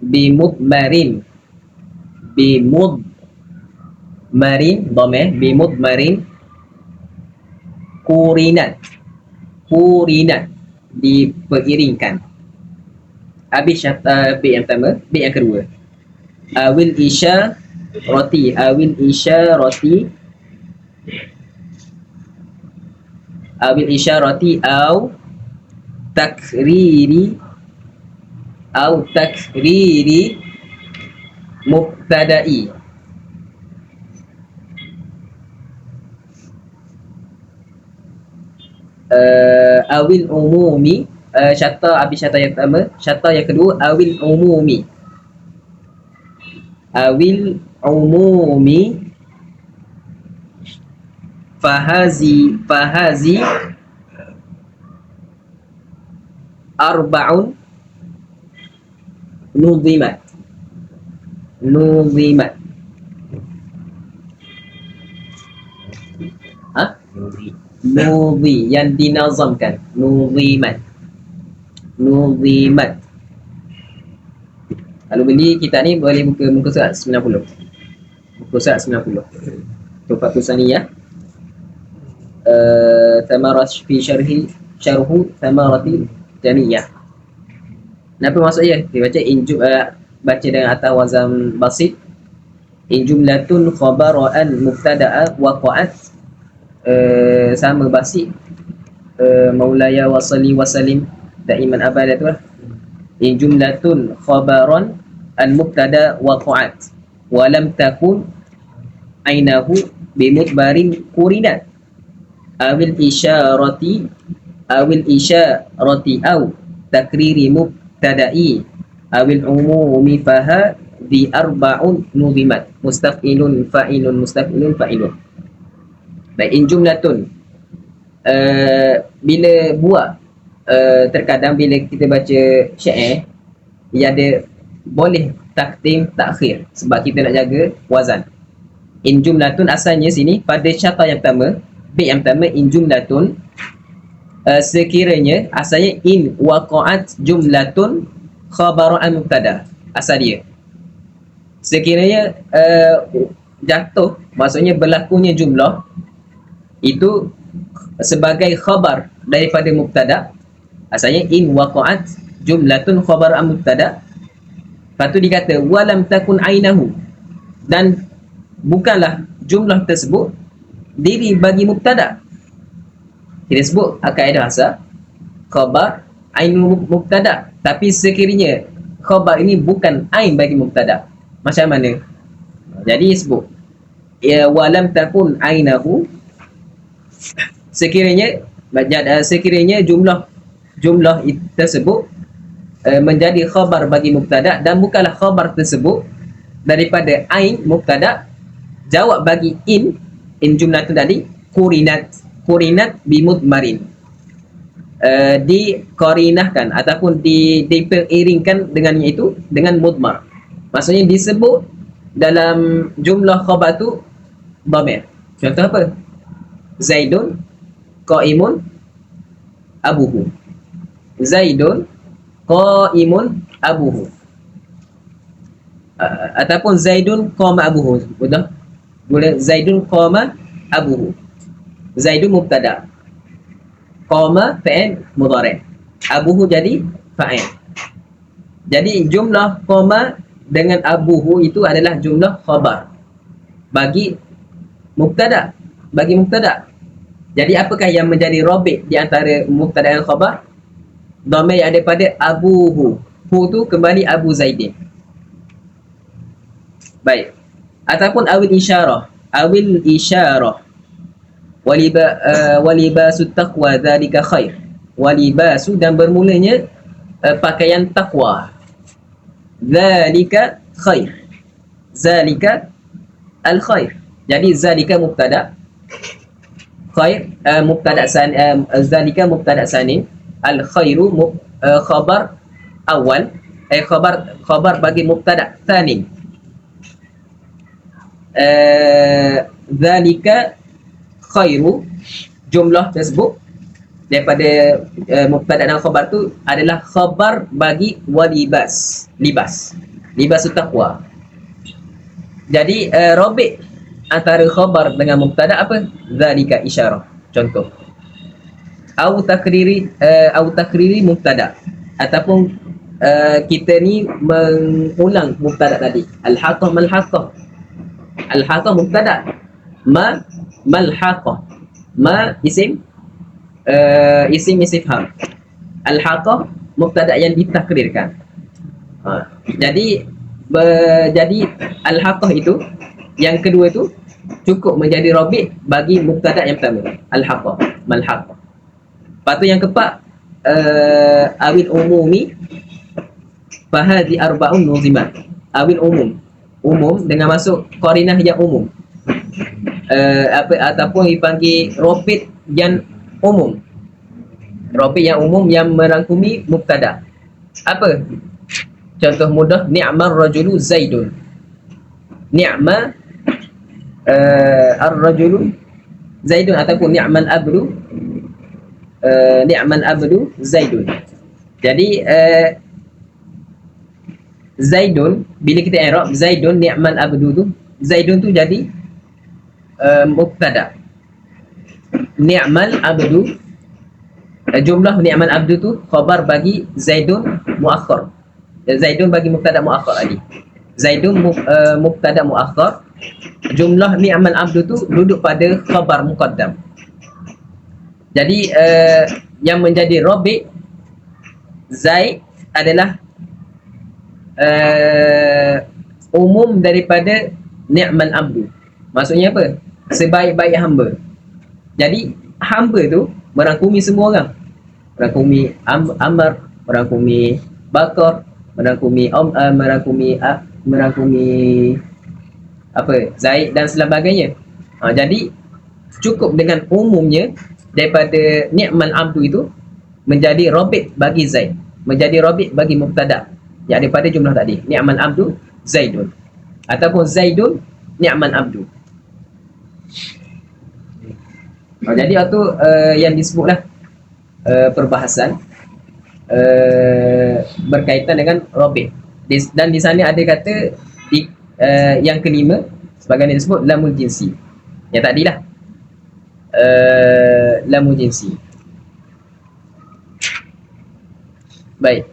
bimudmarin dhamir, bimudmarin kurinat diperiringkan. Habis syarat B yang pertama. B yang kedua, awil isyarati au takriri mubtada'i. Awil umumi, syarah habis syarah yang pertama. Syarah yang kedua, awil umumi fahazi arba'un nuzimat. Ha? Nudhi, yang dinazamkan. Nudhimat. Nudhimat. Kalau beli kitab ni boleh buka muka surat 90. Muka surat 90. Tuhfatul Saniyah. Thamarat fi syarhu Thamaratil Janiyah. Kenapa maksudnya? Dia baca baca dengan atas wazan basit. In jumlatun khabara'an mubtada'a waqa'at, sama basit. Maulaya wasali wasalim daiman abada tu lah. In jumlatun khabaran al mubtada waqa'at wa lam takun ainahu bimudbarin kurinat awil isyarati aw takriri mubtada'i awil umumi faha di arba'un nuzimat mustaf'ilun fa'ilun mustaf'ilun fa'ilun. Baik, in jumlatun, bila buat, terkadang bila kita baca syair ia ada boleh takdim takhir sebab kita nak jaga wazan. In jumlatun asalnya sini pada syata yang pertama, bait yang pertama, in jumlatun, sekiranya asalnya in waqa'at jumlatun khabaran mubtada, asal dia sekiranya jatuh, maksudnya berlakunya jumlah itu sebagai khabar daripada mubtada, asalnya in waqa'at jumlatun khabaran mubtada. Lepas tu dikata walam takun ainahu, dan bukanlah jumlah tersebut diri bagi mubtada. Kita sebut kaedah asal khabar ainul mubtada, tapi sekiranya khabar ini bukan ain bagi mubtada, macam mana? Jadi sebut ya walam takun ainahu, sekiranya jumlah tersebut menjadi khabar bagi mubtada dan bukanlah khabar tersebut daripada ain mubtada, jawab bagi in jumlah tu tadi kurinat bimudmarin, dikorinahkan ataupun diperiringkan dengannya itu dengan mudmar. Maksudnya disebut dalam jumlah khabar tu dhamir. Contoh apa? Zaidun qaimun abuhu. Zaidun qaimun abuhu. Ataupun Zaidun qama abuhu. Betul? Boleh Zaidun qama abuhu. Zaidun mubtada. Qama fa'il mudhari'. Abuhu jadi fa'il. Jadi jumlah qama dengan abuhu itu adalah jumlah khabar bagi mubtada. Jadi apakah yang menjadi rabi' di antara mubtada dan khabar? Dhamir yang ada pada abuhu. Hu tu kembali Abu Zaidin. Baik. Ataupun awil isyarah. Walibasu taqwa dzalika khair. Walibasu, dan bermulanya pakaian takwa. Dzalika khair. Zalika al-khair. Jadi zalika mubtada, khair mubtada sani, zalika mubtada sani, al-khairu khabar awal, khabar bagi mubtada tsani. Zalika khairu, jumlah tersebut daripada mubtada dan khabar tu adalah khabar bagi walibas, libas taqwa. Jadi rabi' antara khabar dengan mubtada apa? Zalika isyarah. Contoh, au takriri mubtada, ataupun kita ni mengulang mubtada tadi. Al-haqqah mal-haqqah. Al-haqqah mubtada, mal-haqqah, ma isim istifham. Al-haqqah mubtada yang ditakrirkan. Jadi al-haqqah itu, yang kedua tu cukup menjadi rabi' bagi mubtada yang pertama, al-haqqah, mal-haqqah. Lepas tu yang keempat, awil umumi fahadhi arba'un nuzimat. Awil umum dengan masuk qarinah yang umum, ataupun dipanggil rabi' yang umum. Rabi' yang umum yang merangkumi mubtada. Apa? Contoh mudah, ni'mar rajulu Zaidun. Ni'ma ar-rajulu Zaidun ataupun ni'mal abdu, ni'mal abdu Zaidun. Jadi Zaidun, bila kita i'rab Zaidun ni'mal abdu tu, Zaidun tu jadi mubtada. Ni'mal abdu, jumlah ni'mal abdu tu khabar bagi Zaidun muakhar. Zaidun bagi mubtada muakhar tadi. Zaidun mubtada muakhar. Jumlah ni'mal abdu tu duduk pada khabar muqaddam. Jadi yang menjadi rabi' Zaid adalah umum daripada ni'mal abdu. Maksudnya apa? Sebaik-baik hamba. Jadi hamba tu merangkumi semua orang. Merangkumi Amr, merangkumi Bakar, merangkumi merangkumi apa? Zaid dan sebagainya. Jadi cukup dengan umumnya daripada ni'mal abdu itu menjadi rabi' bagi Zaid, menjadi rabi' bagi mubtada yang daripada jumlah tadi. Ni'mal abdu Zaidun ataupun Zaidun ni'mal abdu. Jadi itu yang disebutlah perbahasan berkaitan dengan rabi'. Dan di sana ada kata yang kelima sebagai yang disebut lamul jinsi. Yang tadilah lamul jinsi. Baik,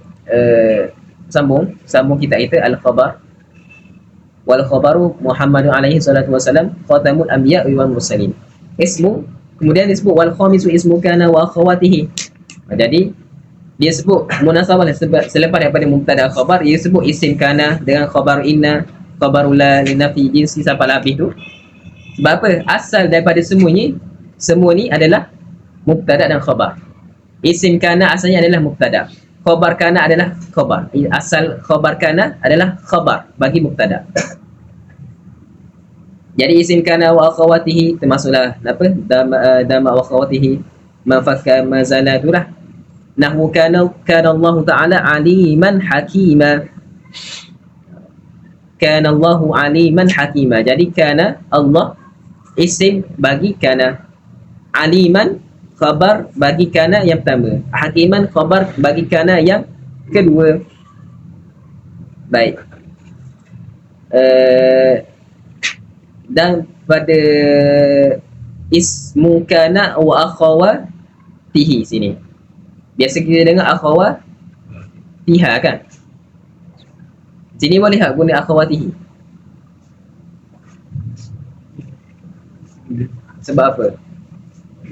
sambung kita al-khabar. Wal khabaru Muhammadun alaihi salatu wasalam khatamul anbiya wal mursalin. Ismu, kemudian disebut wal khamisu ismu kana wa akhawatihi. Jadi dia sebut munasabah selepas daripada mubtada khabar, dia sebut isim kana dengan khabar inna, khabarul la linafi jinsi sampai habis tu. Sebab apa? Asal daripada semua ni adalah mubtada dan khabar. Isim kana asalnya adalah mubtada. Khabar kana adalah khabar. Asal khabar kana adalah khabar bagi mubtada. Jadi isim kana wa akhawatihi termasuklah apa? Dama wa akhawatihi, ma fakka ma zalaturah. Nahwu kana Allah Ta'ala aliman hakima. Kana Allahu aliman hakima. Jadi kana Allah isim bagi kana. Aliman khabar bagi kana yang pertama. Hakiman khabar bagi kana yang kedua. Baik. Dan pada ismu kana wa akhawatihi sini. Biasa kita dengar akhawatiha kan? Sini boleh tak guna akhawatihi? Sebab apa?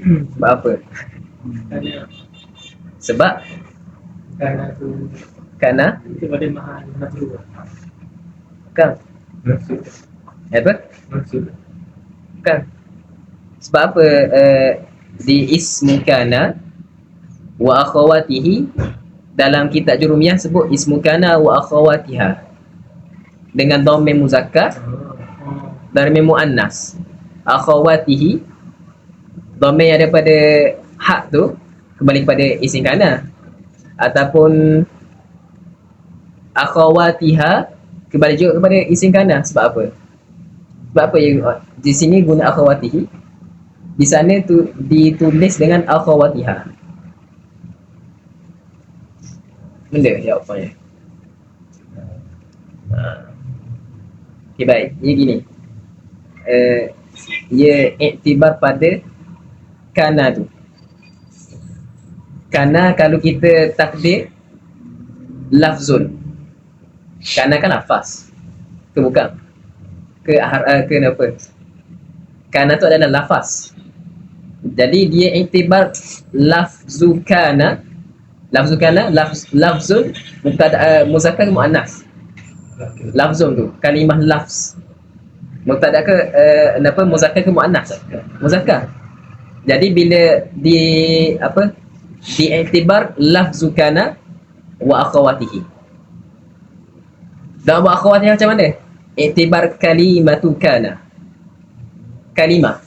Sebab apa? Sebab Kana itu pada mahal majrur. kan? Apa? Kan? Sebab apa di ismu kana wa akhawatihi dalam kitab Jurumiyah sebut ismu kana wa akhawatiha dengan dhamir muzakkar dan dhamir muannas. Akhawatihi dhamir yang daripada hak tu kembali kepada isim kana, ataupun akhawatiha kembali juga kepada isim kana. Sebab apa? Sebab apa yang di sini guna akhawatihi, di sana tu ditulis dengan akhawatiha. Benda jawapannya. Okay, baik. Ia gini. Ia iktibar pada kana tu. Kana kalau kita takdir lafzun. Kana kan lafaz. Ke bukan? Ke apa? Kana tu adalah lafaz. Jadi dia iktibar lafzu kana. Lafzu kana lafzun mubtada muzakkar ke muannas. Lafzun tu kalimah lafz. Mubtada ke apa muzakkar ke muannas? Muzakkar. Jadi bila diiktibar lafzu kana wa akhawatihi. Dan wa akhawatihi macam mana? Iktibar kalimatu kana. Kalimah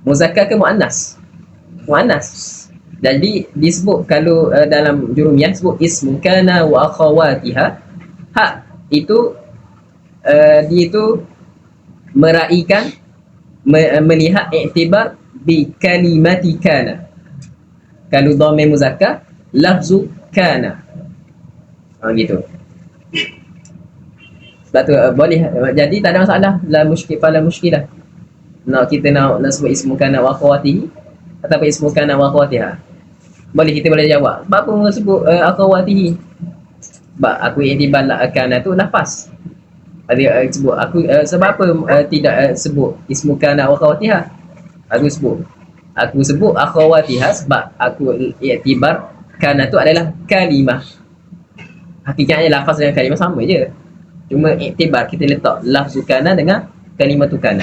muzakkar ke muannas? Muannas. Jadi disebut kalau dalam Jurumiyah sebut ismu kana wa akhawatiha. Hak itu dia itu meraihkan melihat iktibar bi kalimati kana. Kalau dhamir muzakkar, lafzu kana. Gitu. Sebab tu boleh, jadi tak ada masalah. La musykil fala musykilah. Kita nak sebut ismu kana wa akhawatihi ataupun ismu kana wa akhawatiha. Boleh, kita boleh jawab. Sebab apa sebut akhawatihi? Sebab aku iktibar kana tu lafaz. Ada sebut aku sebab apa tidak sebut ismu kana wa akhawatiha? Aku sebut akhawatiha sebab aku iktibar kana tu adalah kalimah. Hakikatnya lafaz dengan kalimah sama je. Cuma iktibar kita letak lafzu kana dengan kalimatu kana.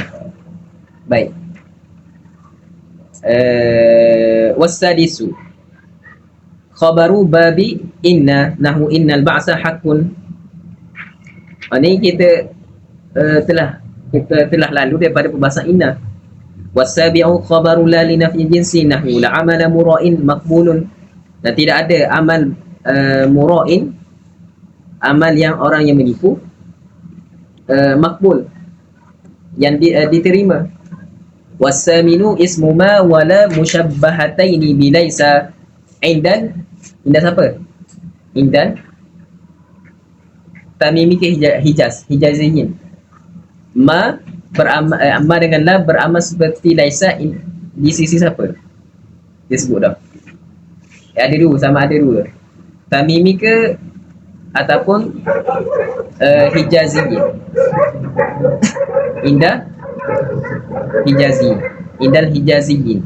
Baik. Wasadisu khabaru babi inna nahu innal ba'sa haqqun. Ini kita telah lalu daripada perbahasan inna. Wasabi'u khabaru la li nafyi jinsi nahu la amala mura'in maqbulun. Dan tidak ada amal mura'in, amal yang orang yang menipu, makbul, yang diterima. Wasaminu ismu ma wala musyabbahataini bilaisa indan. Indan siapa? Indan tamimi ke hijaziyin. Ma ma dengan la beramal seperti laisa di sisi siapa? Dia sebut dah. Ada dua, sama ada dua. Tamimi ke ataupun hijaziyin. Indah hijazi, indal hijaziyin.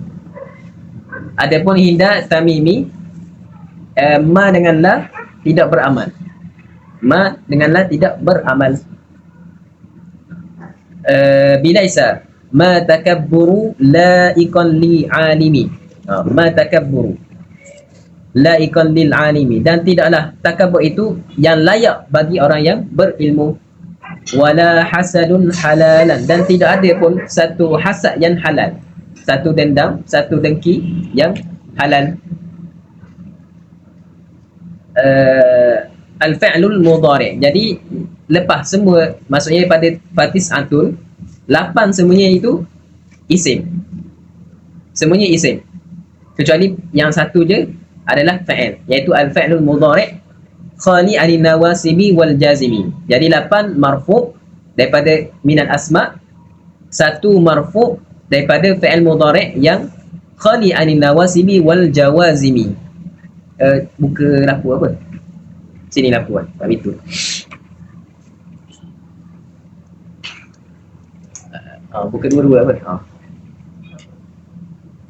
Adapun hinda tamimi, ma dengan la tidak beramal. Ma dengan la tidak beramal. Bilaisa ma takabburu laikan li alimi. Ma takabburu laikan lil alimi, dan tidaklah takabbur itu yang layak bagi orang yang berilmu. Wala hasadun halalan, dan tidak ada pun satu hasad yang halal, satu dendam, satu dengki yang halal. Al-fi'lul mudhari', jadi lepas semua, maksudnya pada fatis antul 8 semuanya itu isim, semuanya isim, kecuali yang satu je adalah fa'il, iaitu al-fi'lul mudhari' khali anin nawasibi wal jazimi. Jadi 8 marfu' daripada minal asma', 1 marfu' daripada fi'il mudhari' yang khali anin nawasibi wal jawazimi. Buka lapu apa? Sini lapu kan, tak itu. Buka dua-dua apa?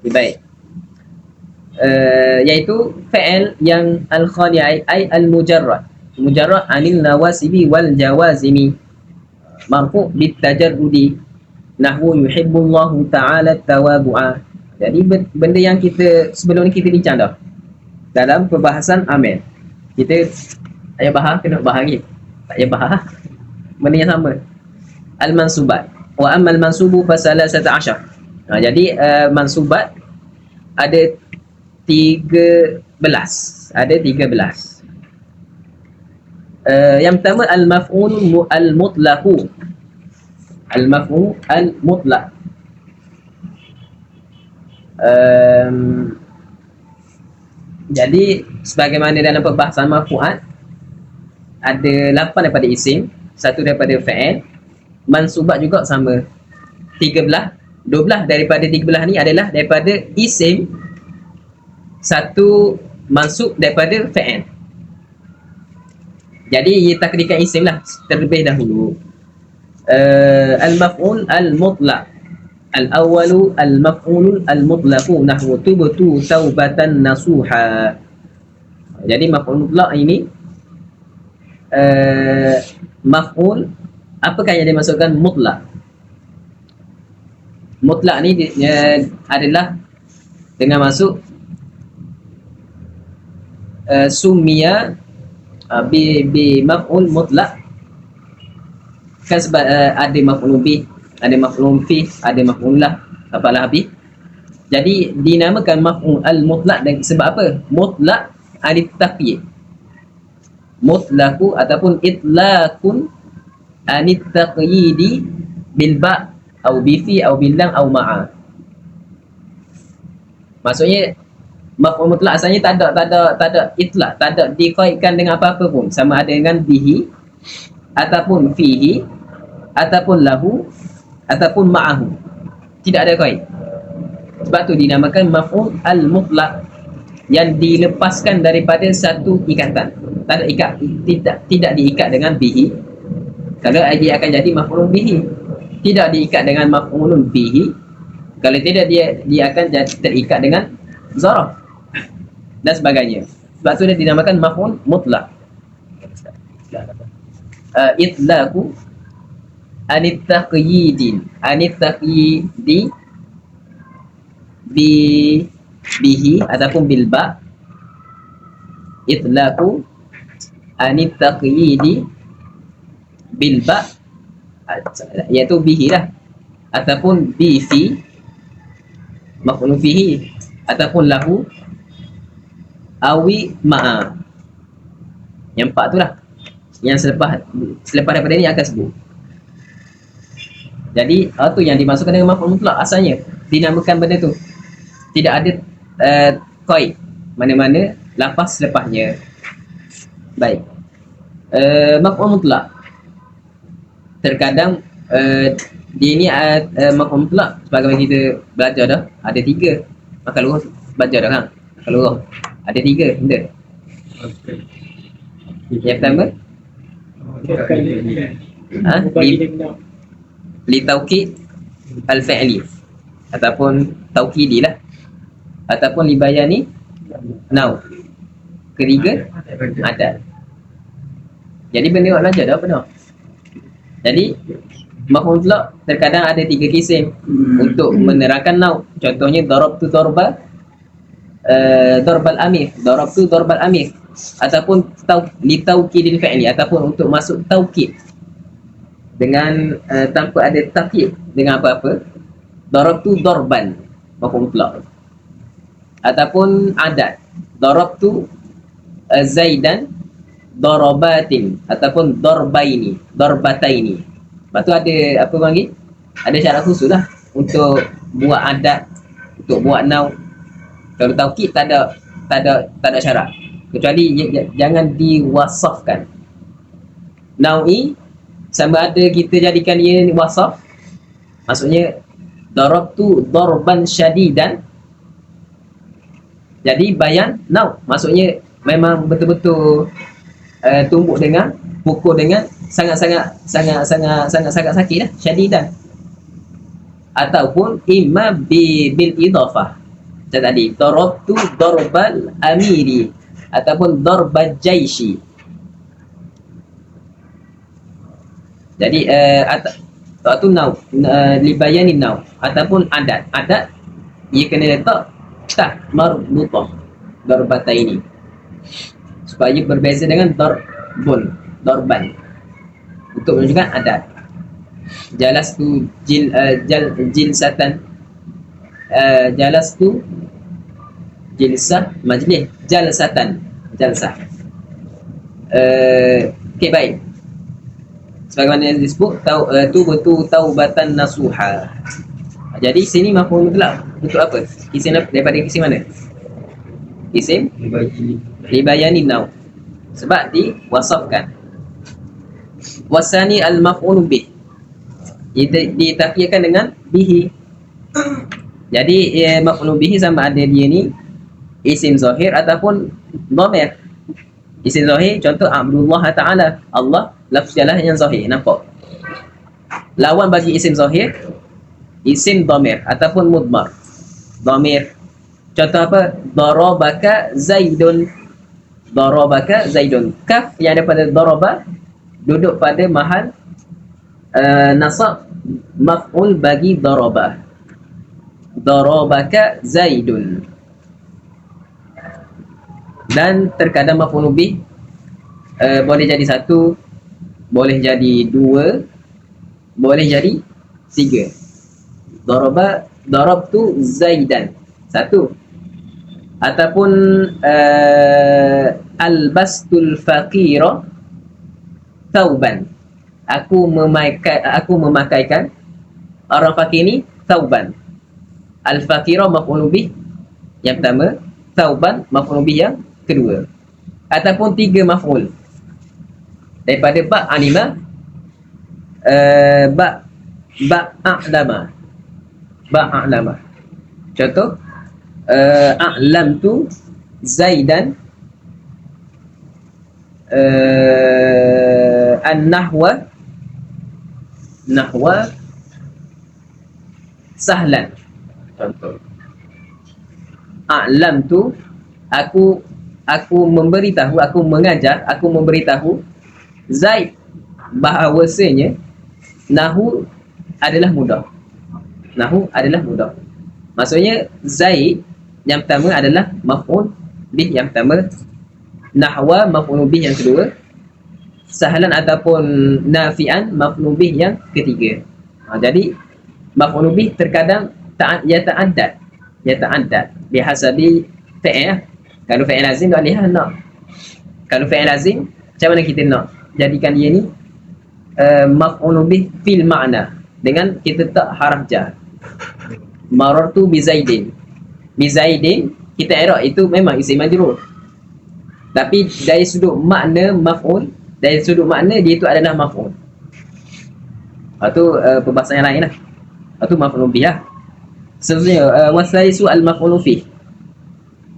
Baik. Iaitu fi'il yang al-khali ay al-mujarrad, mujarrad anil nawasibi wal jawazimi, marfu' bit tajarrudi, nahwu yuhibbullahu ta'ala tawabu'a. Jadi benda yang kita sebelum ni kita bincang dah dalam perbahasan amil. Kita tak payah bahas, kena bahas lagi, tak payah bahas benda yang sama. Al-mansubat wa ammal mansubu fasalasata asyar. Jadi mansubat ada 13. Yang pertama al-maf'ul al-mutlaqu. Al-maf'ul al-mutlaq. Jadi sebagaimana dalam perbahasan marfu'at ada 8 daripada isim, 1 daripada fa'il. Mansubat juga sama, 13. 12 daripada 13 ni adalah daripada isim, 1 mansub daripada fa'il. Jadi takdirkan isim lah terlebih dahulu. Al-maf'ul al-mutlaq. Al-awwalu al-maf'ul al-mutlaqu nahwu tubtu taubatan nasuha. Jadi maf'ul mutlaq ini maf'ul, apakah yang dimaksudkan mutlaq? Mutlaq ni adalah dengan masuk sumia bi maf'ul mutlaq. Kan sebab ada maf'ul bih, ada maf'ul fi, ada maf'ul lah, apalah habis. Jadi dinamakan maf'ul al-mutlaq dan sebab apa? Mutlaq alif taqyid. Mutlaqu ataupun itlaqun anit taqyidi bil ba' au bi fi au bil lam au ma'a. Maksudnya maf'ul mutlak asalnya tak ada itlak, tak ada dikaitkan dengan apa-apa pun, sama ada dengan bihi ataupun fihi ataupun lahu ataupun ma'ahu, tidak ada kait. Sebab tu dinamakan maf'ul al-mutlak, yang dilepaskan daripada satu ikatan. Tak ada ikat, tidak diikat dengan bihi. Kalau dia akan jadi maf'ulun bihi, tidak diikat dengan maf'ulun bihi. Kalau tidak, dia akan jadi terikat dengan zaraf dan sebagainya. Sebab tu dia dinamakan maf'ul mutlak. Itlaqu anit taqyidi bihi ataupun bil ba. Itlaqu anit taqyidi bil ba, iaitu bihi lah, ataupun bi fi maf'ul fihi, ataupun lahu awi ma'a. Yang empat tu lah yang selepas daripada ni akan sebut. Jadi tu yang dimasukkan dengan maf'ul mutlak. Asalnya dinamakan benda tu, tidak ada qaid mana-mana lafaz selepasnya. Baik, maf'ul mutlak terkadang dia ni maf'ul mutlak sebagaimana kita belajar dah, ada tiga. Maka luruh baca dah kan, maka luruh ada tiga benda. Yang pertama li taukid al-fi'li ataupun taukidi lah, ataupun li bayani nau. Ketiga adat. Jadi benda awak belajar dah benar. Jadi maf'ul mutlak terkadang ada tiga kisim untuk menerangkan nau. Contohnya darabtu darbal amir, darabtu darbal amir, ataupun li taukidil fi'li, ataupun untuk masuk taukid dengan tanpa ada takyid dengan apa-apa. Darabtu darban maf'ul mutlak. Ataupun adat, darabtu zaidan darabatin, ataupun darbaini, darbataini. Lepas tu ada apa panggil, ada syarat khusus lah untuk buat adat, untuk buat nau. Kalau taukid tak ada syarat, kecuali jangan diwasafkan. Nau'i sama ada kita jadikan dia wasaf, maksudnya darabtu darban syadidan, jadi bayan nau, maksudnya memang betul-betul tumbuk dengan, pukul dengan sangat sakit lah, syadidan. Ataupun imma bil idafah, macam tadi darabtu darbal amiri ataupun darbal jaishi. Jadi tu nau, libayani nau, ataupun adat. Adat ia kena letak tak marbutah darbataini supaya berbeza dengan darban untuk menunjukkan adat. Jalastu jilsatan, jalastu jilsah majlis, jalsatan jalsah. Okey, baik. Sebagaimana yang disebut tu betul taubatan nasuha. Jadi sini maf'ul mutlak untuk apa? Isim daripada isim mana? Isim libayani nau, sebab diwasafkan. Wasani al-maf'ul bih, ditakyidkan dengan bihi. Jadi maf'ul bihi sama ada dia ni isim zahir ataupun dhamir. Isim zahir contoh Abdullah Ta'ala, Allah lafz jalah yang zahir, nampak. Lawan bagi isim zahir isim dhamir ataupun mudmar. Dhamir contoh apa? Darabaka zaidun, darabaka zaidun. Kaf yang daripada daraba duduk pada mahal nasab maf'ul bagi daraba. Darabaka zaidun. Dan terkadang maf'ul bih boleh jadi satu, boleh jadi dua, boleh jadi tiga. Darabtu zaidan, satu. Ataupun albastul faqira tauban, aku memakaikan orang fakir ni tauban. Al faqira maf'ul bih yang pertama, thauban maf'ul bih yang kedua, ataupun 3 maf'ul daripada ba' alima, a'lama. Contoh, a'lamtu Zaidan an-nahwa sahlan. Contoh, a'lamtu, aku memberitahu, aku memberitahu Zaid bahawasanya nahu adalah mudah. Maksudnya Zaid yang pertama adalah maf'ul bih yang pertama, nahwa maf'ul bih yang kedua, sahlan ataupun nafi'an maf'ul bih yang ketiga. Jadi maf'ul bih terkadang yata'addad bihasabi fi'il. Kalau fi'il lazim tak boleh nak. Kalau fi'il lazim, macam mana kita nak jadikan dia ni maf'ul bih fil ma'na dengan kita tak haraf jar. Marartu bi Zaidin. Bi Zaidin kita i'rab itu memang isim majrur. Tapi dari sudut makna maf'ul, dari sudut makna dia itu adalah maf'ul. Itu perbahasan yang lain lah. Itu maf'ul bih lah. Seterusnya wasalisu al-maf'ul fih,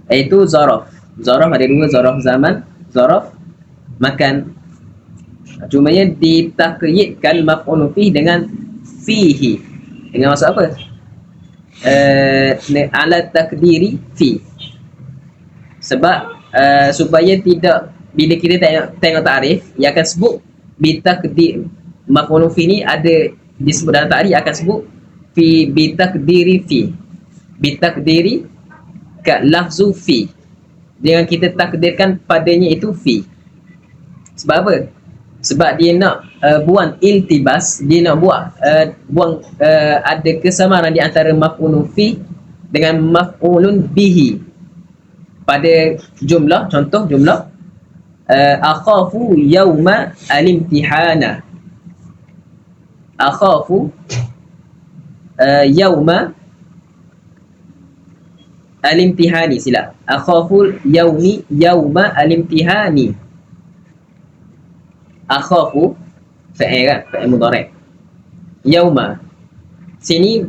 iaitu zaraf. Zaraf ada dua, zaraf zaman, zaraf makan. Cumanya ditakyidkan maf'ul fih dengan fihi. Dengan maksud apa? Ala takdiri fi. Sebab supaya tidak, bila kita tengok ta'rif, ia akan sebut bitakdir. Maf'ul fi ni ada disebut dalam ta'rif, akan sebut fi bitakdiri fi. Bitakdiri ka lafzu fi, dengan kita takdirkan padanya itu fi. Sebab apa? Sebab dia nak buang iltibas, dia nak buang ada kesamaran di antara maf'ulun fi dengan maf'ulun bihi pada jumlah. Contoh jumlah akhafu yauma al-imtihana. Akhafu yauma al-imtihani, silap. Akhafu yauma al-imtihani. Akhafu fa'il kan, fa'il mudhari'. Yauma sini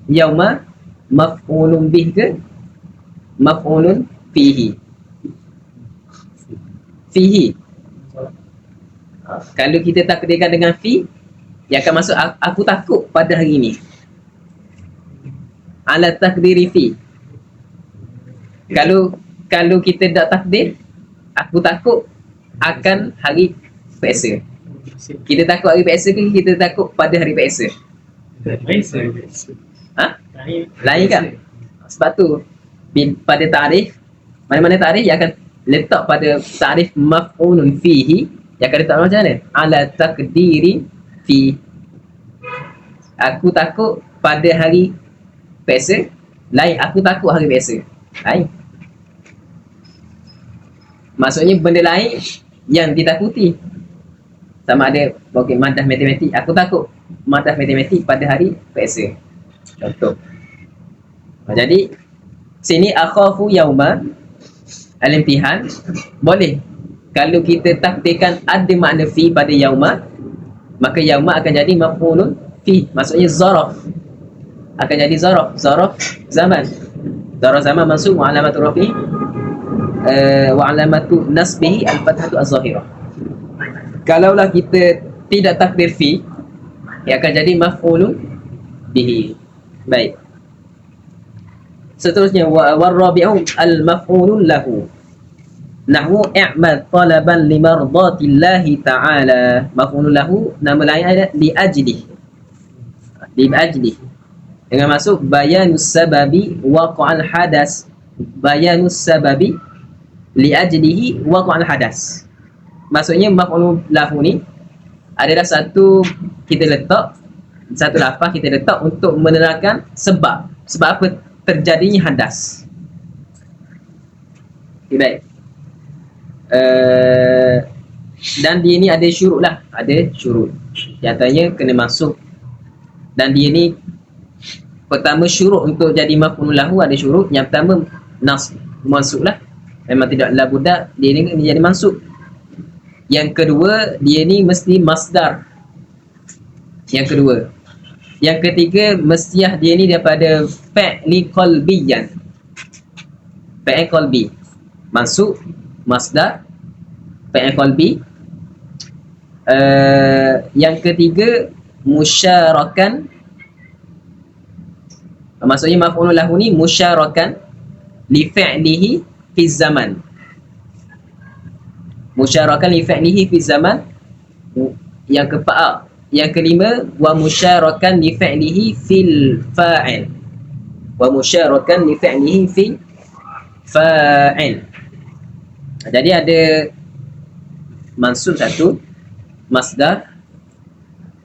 yauma maf'ulun bih ke maf'ulun fihi? Fihi. Kalau kita takdirkan dengan fi, dia akan masuk aku takut pada hari ini. Ala takdiri fi. Kalau kita tak takdir, aku takut akan hari biasa. Kita takut hari biasa ke kita takut pada hari biasa? Lain kan? Sebab tu pada ta'rif, mana-mana ta'rif yang akan letak pada ta'rif maf'ulun fihi, yang akan letak macam mana? Ala takdiri fi. Aku takut pada hari biasa. Lain, aku takut hari biasa. Lain. Maksudnya benda lain yang ditakuti. Sama ada madah matematik, aku takut madah matematik pada hari biasa. Contoh. Jadi sini akhafu yauma al-imtihan boleh. Kalau kita takdirkan ada makna fi pada yauma, maka yauma akan jadi maf'ulun fi. Maksudnya zaraf akan jadi zaraf zaman. Zaraf zaman mansub wa alamatu rafi wa alamatu nasbihi al-fathatu az-zahirah. Kalaulah kita tidak takdir fi, ia akan jadi maf'ulun bihi. Baik. Seterusnya war-rabi'u al-maf'ulun lahu. Nahwu i'mal talaban limardatillahi ta'ala. Maf'ulun lahu nama lain adalah li ajli. Dengan masuk bayanus sababi waqa'al hadas. Bayanus sababi li ajlihi waqa'al hadas. Maksudnya maf'ul lahu ni adalah satu lafaz kita letak untuk menerangkan sebab apa terjadinya hadas. Okay, baik. Dan dia ni ada syurut lah, ada syurut. Di antaranya kena masuk, dan dia ni pertama syurut untuk jadi maf'ul lahu ada syurut. Yang pertama nas mansub lah, memang tidak labuda dia ni jadi mansub. Yang kedua dia ni mesti masdar. Yang kedua. Yang ketiga mestiah dia ni daripada fa'li qalbiyan. Fa'il qalbi mansub masdar fa'il qalbi. Yang ketiga musyarakan, maksudnya maf'ul lahu ni musyarakan li fi'lihi fi zaman. Musyarakan li fi'lihi fi zaman. Yang keempat, yang kelima wa musyarakan li fi'lihi fil fa'il. Wa musyarakan li fi'lihi fi fa'il. Jadi ada mansub satu, masdar,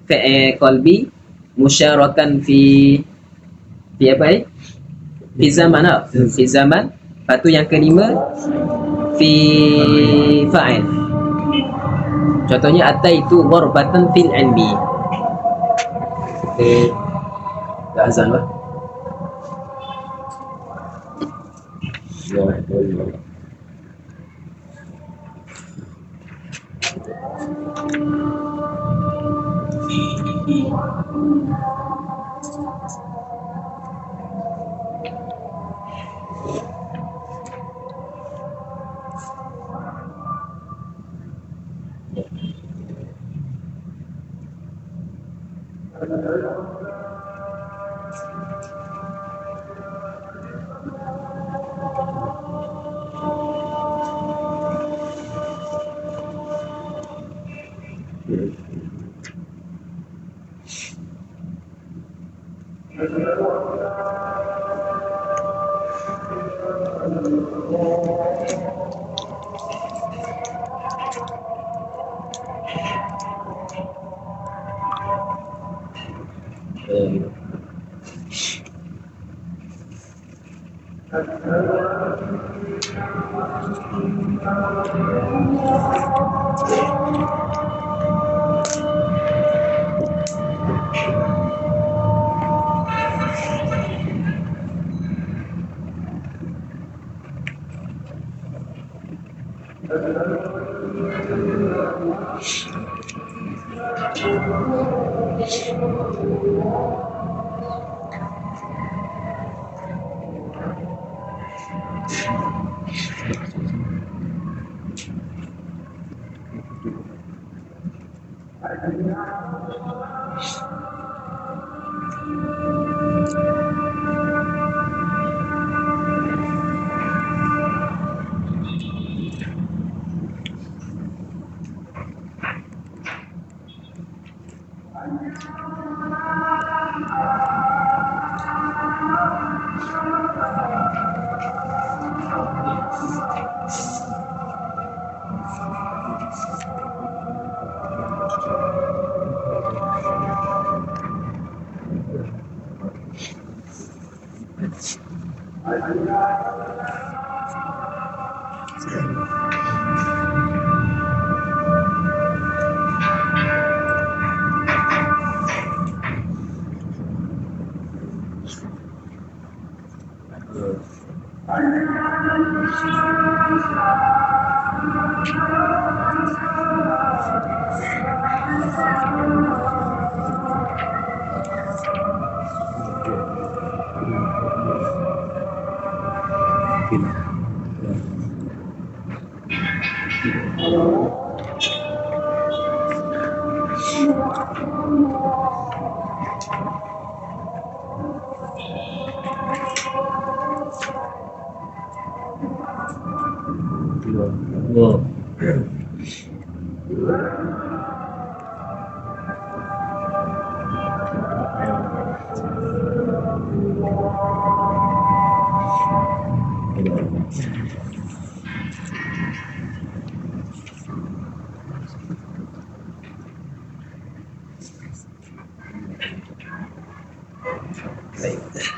fa'il qalbi, musyarakan fi apa ni? Fi zaman lah. Fi zaman. Lepas tu yang kelima fi fa'il. Contohnya ataitu gharbatan fil ilmi. Dah azan lah.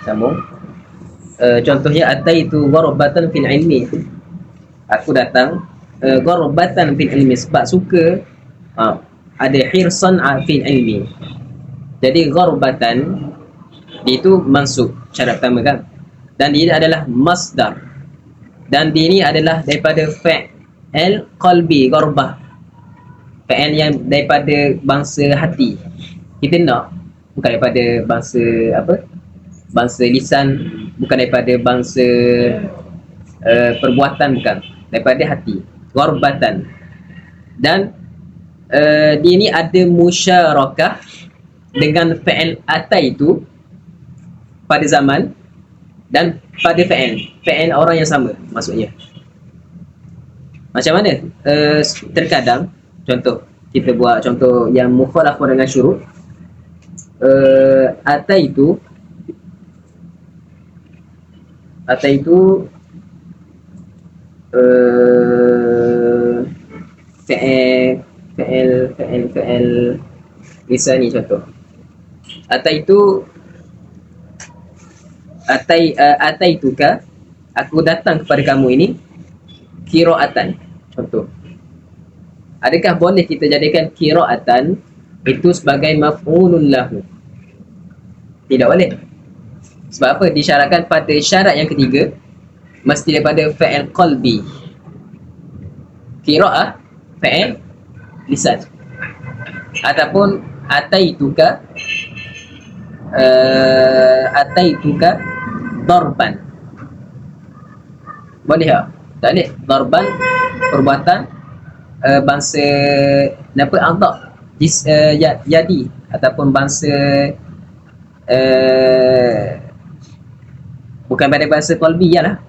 Sambung. Contohnya ataitu gharbatan fil ilmi. Aku datang gharbatan fil ilmi sebab suka ada hirsan fil ilmi. Jadi gharbatan Dia itu mansub, syarat pertama kan. Dan dia adalah masdar. Dan dia ini adalah daripada fa'il qalbi, gharbah. Fa'il yang daripada bangsa hati. Kita nak bukan daripada bangsa apa? Bangsa lisan, bukan daripada bangsa perbuatan, bukan. Daripada hati. Gharbatan. Dan dia ni ada musyarakah dengan fa'il atai itu pada zaman dan pada fa'il orang yang sama maksudnya. Macam mana? Terkadang contoh, kita buat contoh yang mukhalafah dengan syurut. Atai itu fa'il lisani contoh. Atai ituka, aku datang kepada kamu ini, qiraatan contoh. Adakah boleh kita jadikan qiraatan itu sebagai maf'ulun lahu? Tidak boleh. Sebab apa? Disyaratkan pada syarat yang ketiga mesti daripada fa'il qalbi. Qira'ah fa'il lisan. Ataupun ataituka darban. Boleh tak? Tak boleh. Darban perbuatan bangsa apa? Adab jadi ataupun bangsa bukan pada bahasa qalbi lah,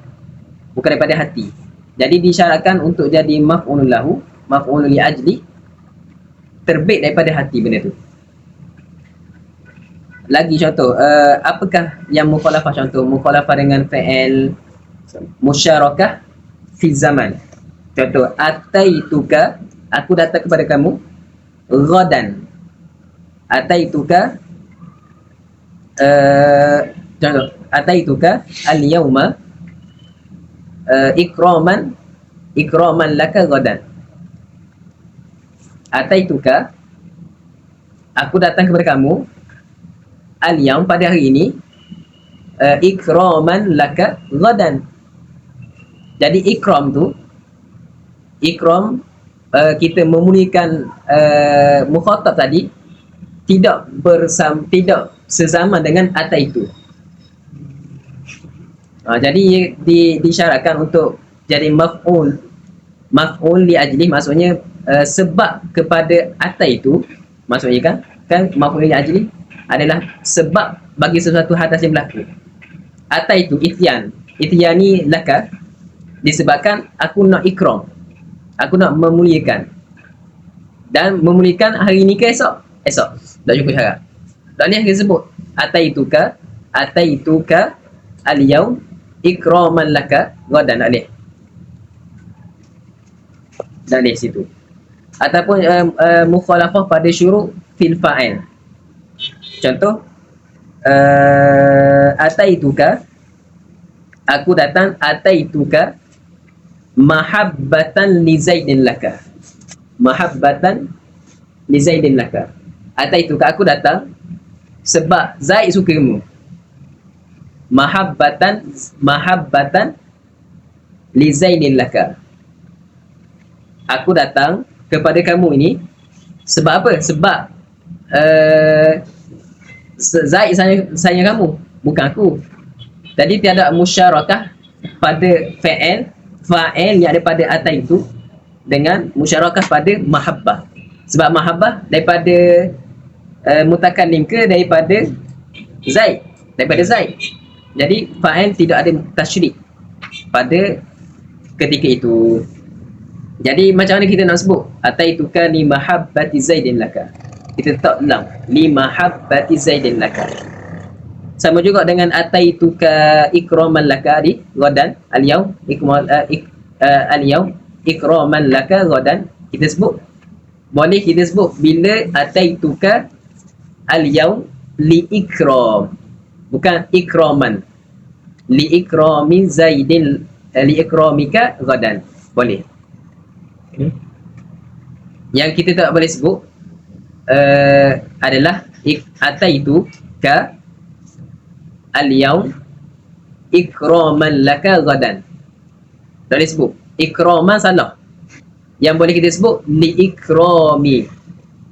bukan daripada hati. Jadi disyaratkan untuk jadi maf'ulun lahu, maf'ulun li ajli, terbit daripada hati benda tu. Lagi contoh, apakah yang mukhalafah? Contoh mukhalafah dengan fa'il musyarakah fi zaman. Contoh, ataituka, aku datang kepada kamu, ghadan. Ataituka contoh, ataituka al-yawma ikraman laka ghadan. Ataituka, aku datang kepada kamu, al-yawm pada hari ini, ikraman laka ghadan. Jadi ikram tu, kita memuliakan mukhatab tadi tidak sezaman dengan ataitu. Jadi disyaratkan untuk jadi maf'ul li ajli, maksudnya sebab kepada ataitu, maksudnya kan maf'ul li ajli adalah sebab bagi sesuatu hadas yang berlaku. Ataitu ityani laka, disebabkan aku nak ikram, aku nak memuliakan. Dan memuliakan hari ini ke esok? Esok. Tak cukup syarat. Tak boleh kita sebut ataituka al-yawm ikraman laka ghadan. Tak boleh. Tak boleh situ. Ataupun mukhalafah pada syurut fil fa'il. Contoh, ataituka, aku datang, ataituka mahabbatan li zaidin laka. Mahabbatan li zaidin laka. Ataituka, aku datang sebab Zaid suka kamu. Mahabbatan li zaidin laka. Aku datang kepada kamu ini sebab apa? Sebab Zaid sayang kamu, bukan aku. Jadi tiada musyarakah pada fa'il yang ada pada atai itu dengan musyarakah pada mahabbah. Sebab mahabbah daripada mutakallim ke daripada Zaid? Daripada Zaid. Jadi fa'il tidak ada tasyrik pada ketika itu. Jadi macam mana kita nak sebut? Ataituka li mahabbati Zaidin laka. Kita letak lam, li mahabbati Zaidin laka. Sama juga dengan ataituka ikraman laka di ghadan, al-yawm al-yawm ikraman laka ghadan. Kita sebut, boleh kita sebut bila ataituka al-yawm li ikram, bukan ikraman, li ikrami Zaidin, li ikramika ghadan. Boleh. Yang kita tak boleh sebut adalah ataituka al-yaum ikraman laka ghadan. Tak boleh sebut. Ikraman salah. Yang boleh kita sebut li-ikrami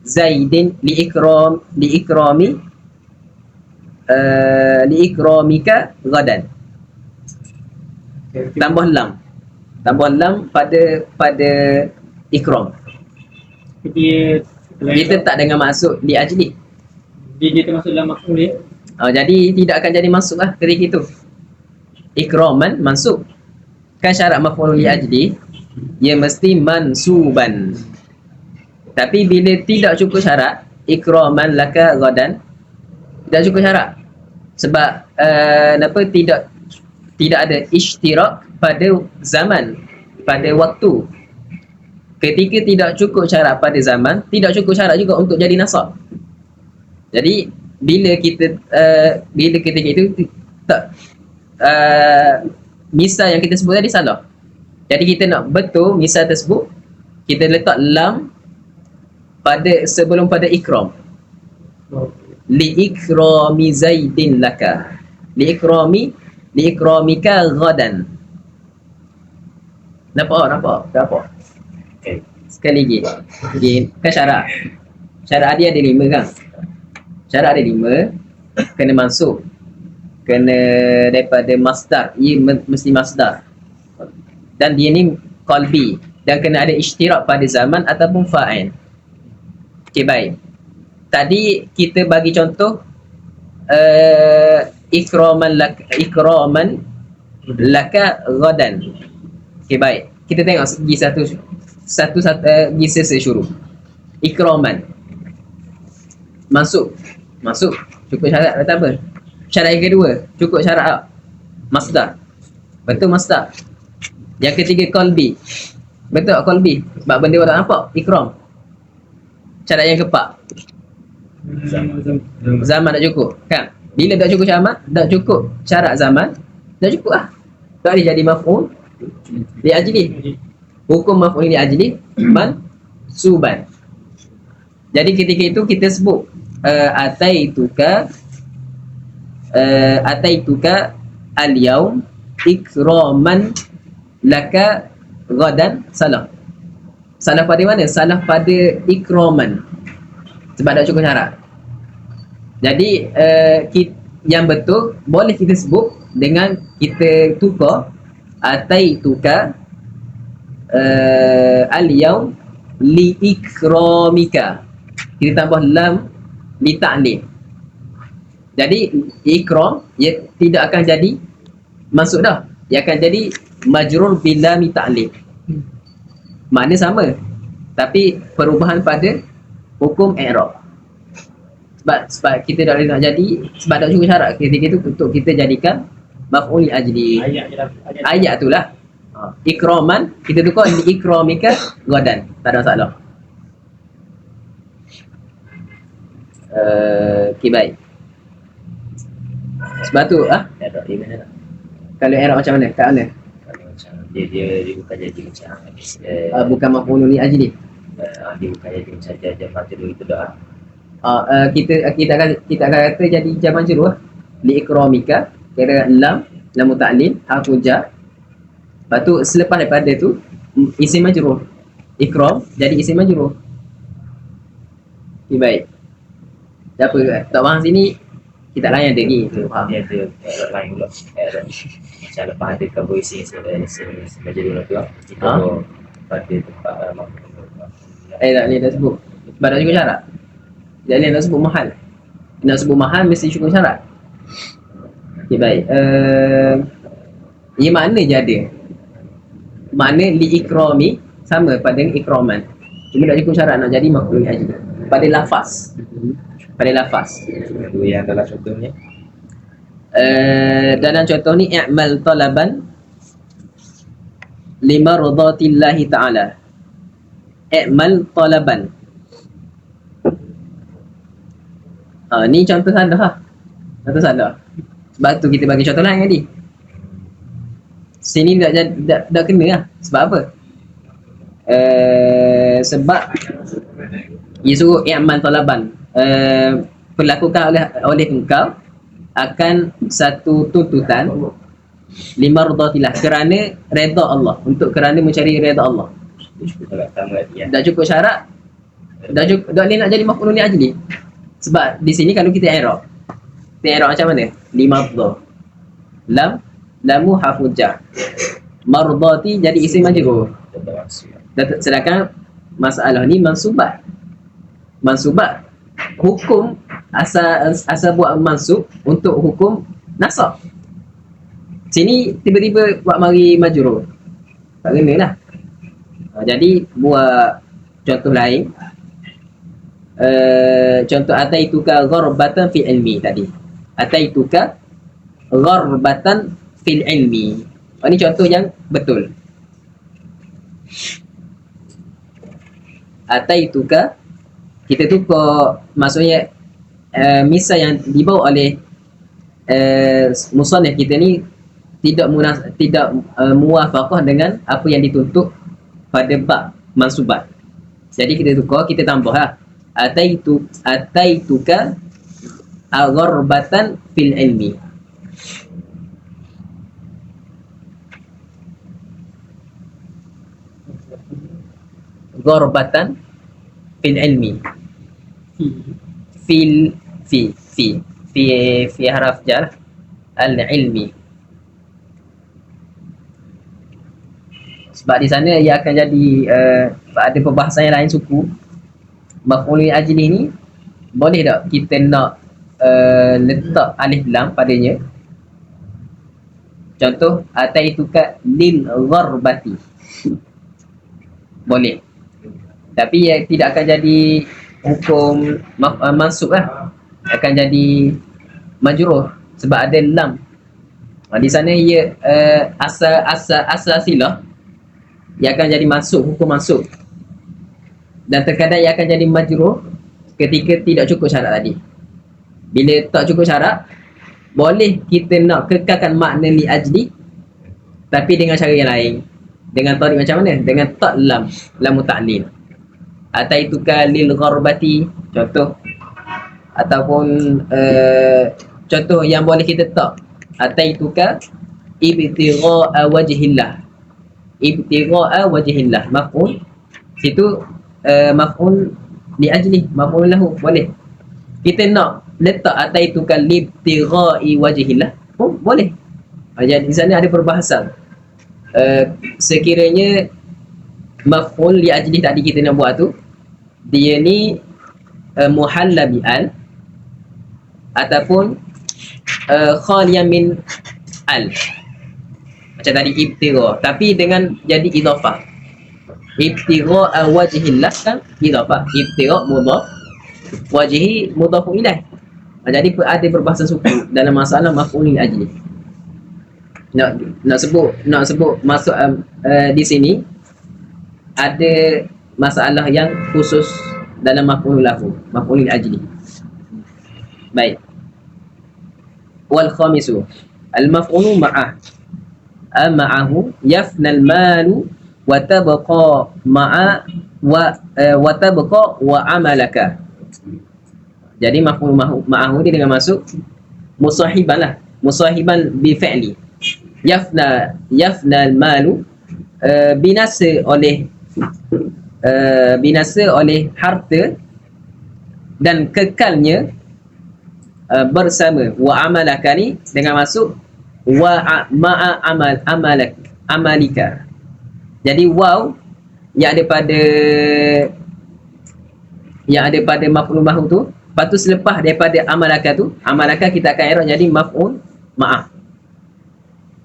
Zaidin, li-ikramika ghadan. Tambah lam pada ikram. Dia Kita tak dengan maksud li ajli. dia termasuk dalam maf'ul dia. Jadi tidak akan jadi masuk lah ketika itu. Ikraman mansub. Kan syarat maf'ul li ajli, ia mesti mansuban. Tapi bila tidak cukup syarat, ikraman laka ghadan, tidak cukup syarat. Sebab tidak ada ishtirak pada zaman, pada waktu. Ketika tidak cukup syarat pada zaman, tidak cukup syarat juga untuk jadi nasab. Jadi bila ketika itu tak misal yang kita sebut tadi salah. Jadi kita nak betul misal tersebut, kita letak lam sebelum pada ikram. Li-ikrami Zaidin laka. Li-ikramika ghadan. Nampak? Okay. Sekali lagi. Kan syarat dia ada 5 kan? Syarat ada 5. Kena masuk. Kena daripada masdar. Ia mesti masdar. Dan dia ni qalbi. Dan kena ada ishtirak pada zaman ataupun fa'il. Okay, baik. Tadi kita bagi contoh ikraman laka ghadan. Okay, baik. Kita tengok segi satu sesyuruh. Ikraman. Masuk. Cukup syarat kata apa? Syarat yang kedua, cukup syarat masdar. Betul masdar. Yang ketiga qalbi. Betul qalbi. Sebab benda orang tak nampak, ikram. Syarat yang keempat, zaman tak cukup kan? Bila tak cukup syarat zaman, tak cukup lah. Tak boleh jadi maf'ul li ajli. Hukum maf'ul li ajli mansuban. Jadi ketika itu kita sebut ataituka al-yaum ikraman laka ghadan. Salah pada mana? Salah pada ikraman. Sebab tak cukup syarat. Jadi yang betul boleh kita sebut dengan kita tukar ataituka al-yaum li ikramika. Kita tambah lam li ta'lil. Jadi ikram ia tidak akan jadi masuk dah. Ia akan jadi majrur bila mi ta'lil. Makna sama. Tapi perubahan pada hukum i'rab. Sebab kita dah nak jadi, sebab tak cukup syarat ketika itu untuk kita jadikan maf'ul li ajli. Ayat tu lah. Ikraman kita tukar li ikramika ghadan. Tak ada masalah. Okay, baik. Sebab tu I'rab di mana? kalau i'rab macam mana? Kat mana? Kalau macam dia bukan jadi macam Bukan maf'ul li ajli. dia bukan jadi macam jam majrur itu dah. Kita akan kata jadi jar majrur li ikramika, kira lam muta'lil harfu jar. Lepas tu selepas daripada tu isim majrur. Ikram jadi isim majrur. Okay, baik. Tak apa, tak faham sini kita layan dia ni. Faham? Dia ada I'rab lain pula. I'rab macam lepas ada cover isi majrur tu mesti cover pada tempat maf'ul. Tak boleh dah sebut. Sebab tak cukup syarat. Jadi nak sebut mahal. Nak sebut mahal mesti cukup syarat. Okay, baik. Ia makna je ada. Makna li ikrami sama pada dengan ikraman. Cuma tak cukup syarat nak jadi maf'ul ajli. Pada lafaz. Itu yang dalam contohnya. Dalam contoh ni i'mal talaban limardatillahi ta'ala. I'mal talaban. Ni contoh salah. Sebab tu kita bagi contoh lain tadi. Sini tak kena lah. Sebab apa? Sebab dia suruh i'mal talaban, perlakukan oleh engkau akan satu tuntutan limardhatillah, kerana redha Allah, untuk kerana mencari redha Allah. Cukup agak sama lagi ya. Dah cukup syarat, dah boleh nak jadi maf'ulun li ajli. Sebab di sini kalau kita i'rab macam mana? Limardha, lam lamu harfu jar, mardhati jadi isim majrur. Sedangkan masalah ni mansubat. Hukum asal buat mansub untuk hukum nasab. Sini tiba-tiba buat mari majrur, tak kena lah. Jadi buat contoh lain. Contoh ataituka gharbatan fil ilmi tadi. Ataituka gharbatan fil ilmi. Ini contoh yang betul. Ataituka, kita tukar, maksudnya misal yang dibawa oleh musannif kita ni tidak muwafaqah dengan apa yang dituntut pada bab mansubat. Jadi kita tukar, kita tambah lah. Ataituka gharbatan fil ilmi. Gharbatan fil ilmi. Fi haraf jar al-ilmi. Sebab di sana ia akan jadi ada perbahasan yang lain suku. Maf'ul li ajli ni boleh tak kita nak letak alif lam padanya? Contoh ataituka lil gharbati. Boleh. Tapi tidak akan jadi hukum mansub lah. Akan jadi majrur sebab ada lam. Di sana ia asal silah, ia akan jadi masuk, hukum masuk. Dan terkadang ia akan jadi majrur ketika tidak cukup syarat tadi. Bila tak cukup syarat, boleh kita nak kekalkan makna li ajli, tapi dengan cara yang lain. Dengan tarik macam mana? Dengan tak lamu ta'lil. Ataituka lil gharbati, contoh. Ataupun contoh yang boleh kita tak. Ataituka ibtigha'a wajhillah. Ibtigha'a wajhillah, maf'ul. Situ maf'ul li ajli, maf'ul lahu, boleh. Kita nak letak ataituka libtigha'i wajhillah, boleh. Jadi di sana ada perbahasan. Sekiranya maf'ul li ajli tadi kita nak buat tu, dia ni muhalla bi al ataupun khaliyan min al, macam tadi ibtigha, tapi dengan jadi idhafah. Ibtigha wajhillah kan idhafah, ibtigha mudhaf, wajhi mudhaf ilaih. Jadi ada perbahasan suku dalam masalah maf'ul li ajli. Nak sebut masuk di sini ada masalah yang khusus dalam maf'ul lahu, maf'ul li ajli. Baik. Wal khamisu al-maf'ulu ma'ahu yafna al-malu wa tabqa wa tabqa wa amalaka. Jadi maf'ul ma'ahu dia dengan masuk musahiban lah, musahiban bi fi'li. Yafna al-malu, binasa oleh harta dan kekalnya bersama. Wa amalaka ni dengan masuk wa ma'a amalika. Jadi waw yang ada pada maf'ul mahu tu, lepas tu selepas daripada amalaka tu, amalaka kita akan i'rab jadi maf'ul ma'ah.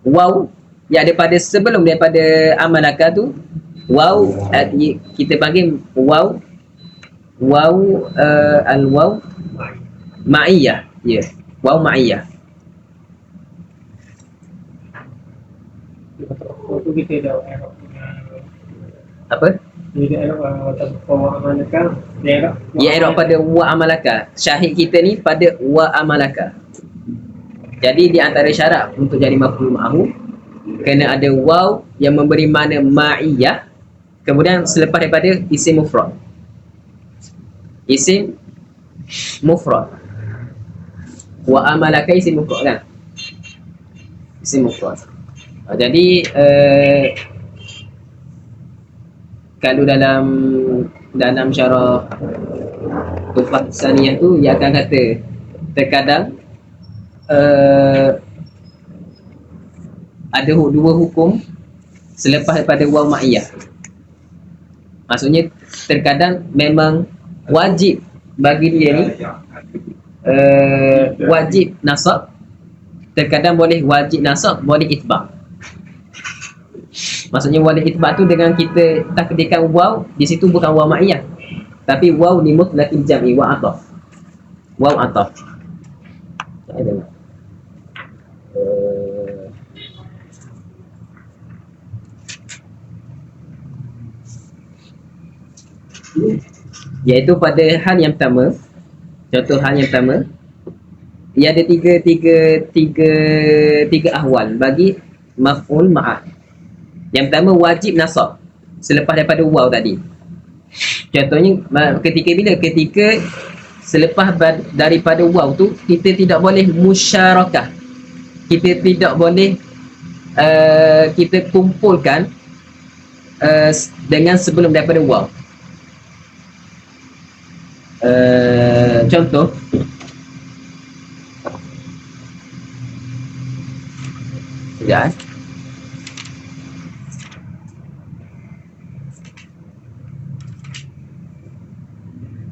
Waw yang ada pada sebelum daripada amalaka tu, waw kita panggil waw al-waw ma'iyah. Ya, waw ma'iyah. Itu kita dah Arab. Apa? Kita Arab wa amalaka. Ya, Arab pada wa amalaka. Syahid kita ni pada wa amalaka. Jadi di antara syarat untuk jadi maf'ul ma'ahu, kena ada waw yang memberi makna ma'iyah, kemudian selepas daripada isim mufrad. Isim mufrad. Wa amalaka isim maf'ul kan? Isim maf'ul. Jadi kalau dalam syarah Tuhfah Saniyah tu dia akan kata terkadang ada dua hukum selepas daripada waw ma'iyah. Maksudnya terkadang memang wajib bagi dia ni wajib nasab, terkadang boleh wajib nasab, boleh itbaq. Maksudnya boleh itbaq tu dengan kita takdirkan waw di situ bukan waw ma'iyah, tapi waw ni mutlaqil jam'i wa ataf. Waw ataf. Saya tengok. Iaitu pada hal yang pertama, contoh hal yang pertama, ia ada tiga ahwal bagi maf'ul ma'ah. Yang pertama wajib nasab selepas daripada waw tadi. Contohnya ketika selepas daripada waw tu kita tidak boleh musyarakah, kita tidak boleh kita kumpulkan dengan sebelum daripada waw. Contoh sekejap.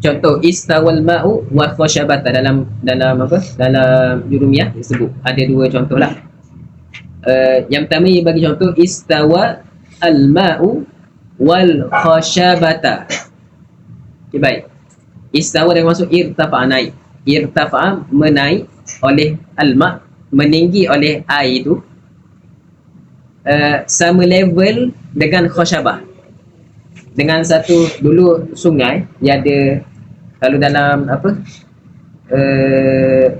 Contoh istawal ma'u wa khashabata dalam apa? Dalam jurumiyah disebut. Ada dua contoh lah. Yang pertama ia bagi contoh istawa al-ma'u wal khashabata. Okay, baik. Istawa dengan masuk irtafa'a naik. Irtafa'a menaik oleh al-ma', meninggi oleh air itu sama level dengan khashabah. Dengan satu dulu sungai dia ada, kalau dalam apa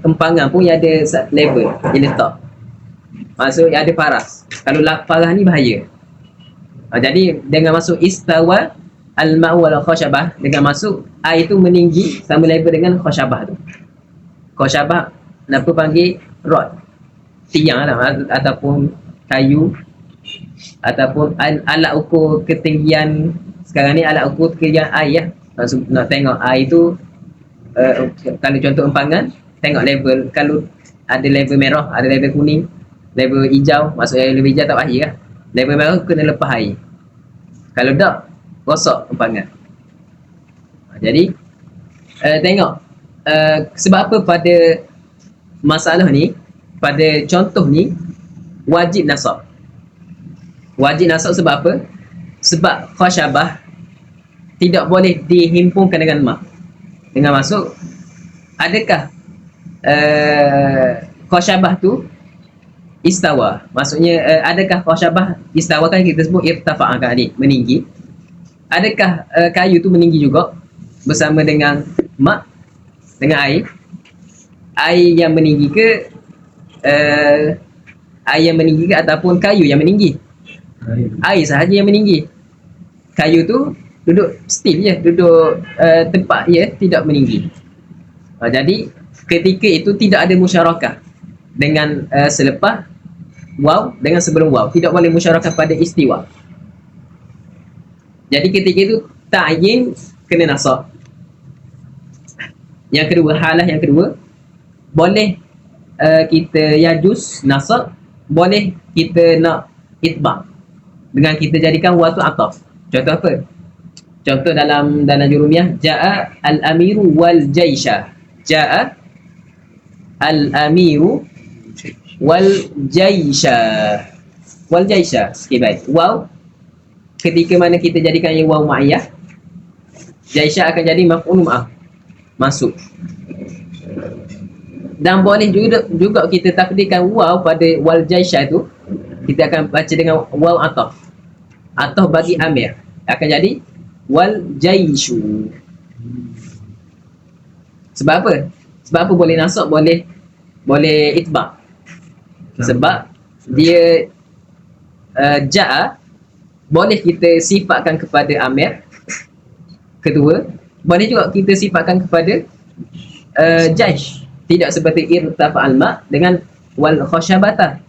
empangan pun dia ada level dia letak. Maksud ada paras. Kalau paras ni bahaya. Jadi dengan masuk istawa al-ma'u wal khashabah, dengan masuk air itu meninggi sama level dengan khashabah tu. Khashabah apa panggil rod, tiang lah, ataupun kayu, ataupun alat ukur ketinggian. Sekarang ni alat ukur ketinggian air lah. Nak tengok air tu kalau contoh empangan, tengok level. Kalau ada level merah, ada level kuning, level hijau, maksudnya level hijau tak bahaya lah. Level merah kena lepas air. Kalau tak, rosak empangan. Jadi tengok sebab apa pada masalah ni, pada contoh ni wajib nasab. Wajib nasab sebab apa? Sebab khashabah tidak boleh dihimpunkan dengan ma. Dengan masuk, adakah khashabah tu istawa? Maksudnya adakah khashabah istawa, kan kita sebut irtafa'a kan adik, meninggi. Adakah kayu tu meninggi juga bersama dengan ma, dengan air? Air yang meninggi ke air yang meninggi ke ataupun kayu yang meninggi? Air sahaja yang meninggi. Kayu tu duduk still je, duduk tempat je, tidak meninggi. Jadi ketika itu tidak ada musyarakah dengan selepas waw dengan sebelum waw, tidak boleh musyarakah pada istiwa. Jadi ketika itu ta'yin kena nasab. Yang kedua, halah yang kedua, boleh kita yajuz nasab, boleh kita nak itbaq dengan kita jadikan waw tu ataf. Contoh apa? Contoh dalam jurumiyah, ja'a al-amiru wal jaisha. Ja'a al-amiru wal jaisha. Wal jaisha. Okay, baik. Waw ketika mana kita jadikan yang waw ma'iyah, jaisha akan jadi maf'ul ma'ah, masuk. Dan boleh juga kita takdirkan waw pada wal jaisha tu, kita akan baca dengan waw ataf. Ataf bagi amir akan jadi wal jaishu. Sebab apa? Sebab apa boleh nasab, boleh itbaq? Sebab dia ja'a boleh kita sifatkan kepada amir. Kedua, boleh juga kita sifatkan kepada jaish. Tidak seperti irtafa'al ma' dengan wal khashabata.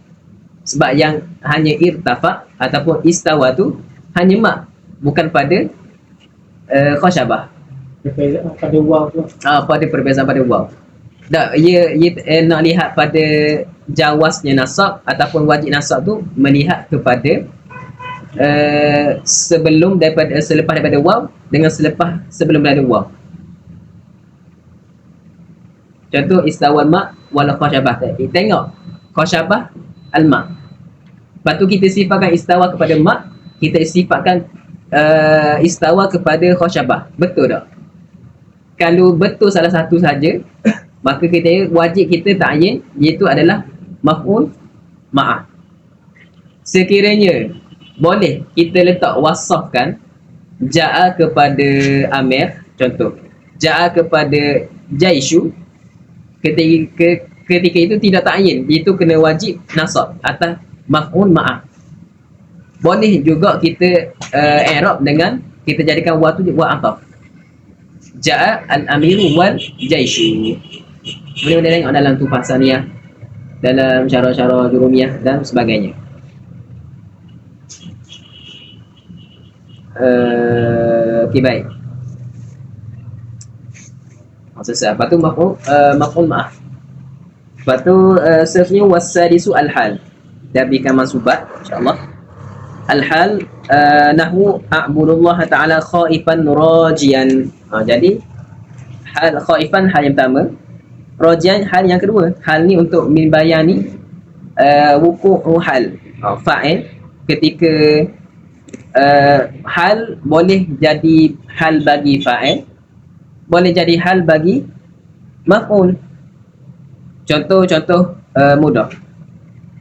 Sebab yang hanya irtafa' ataupun istawa tu hanya ma', bukan pada khashabah. Pada waw tu. Pada perbezaan pada waw. Tak, ia nak lihat pada jawaznya nasab ataupun wajib nasab tu melihat kepada sebelum daripada selepas daripada waw dengan sebelum daripada waw. Contoh istawal ma' wal khashabah. Tengok khashabah al ma'. Lepas tu kita sifatkan istawa kepada ma', kita sifatkan istawa kepada khashabah. Betul tak? Kalau betul salah satu saja, maka kita wajib kita ta'yin iaitu adalah maf'ul ma'ah. Sekiranya boleh kita letak wasafkan ja'a kepada Amir, contoh ja'a kepada Jaishu, ketika itu tidak ta'yin, itu kena wajib nasab atas maf'ul ma'ah. Boleh juga kita i'rab dengan kita jadikan wa tu wa ataf. Ja'a al-amiru wal jaishu. Boleh tengok dalam Tuhfasaniyah, dalam syarah-syarah Jurumiyah dan sebagainya. Okey, baik. Selesai. Lepas tu maf'ul ma'ah. Lepas tu seterusnya wasadisu al-hal. Dah berikan mansubat insya-Allah. Al-hal nahwu a'budullah ta'ala khaifan rajian. Jadi hal khaifan hal yang pertama, rajian hal yang kedua. Hal ni untuk membayani wuqu'u hal. Fa'il ketika hal boleh jadi hal bagi fa'il, boleh jadi hal bagi maf'ul. Contoh mudah.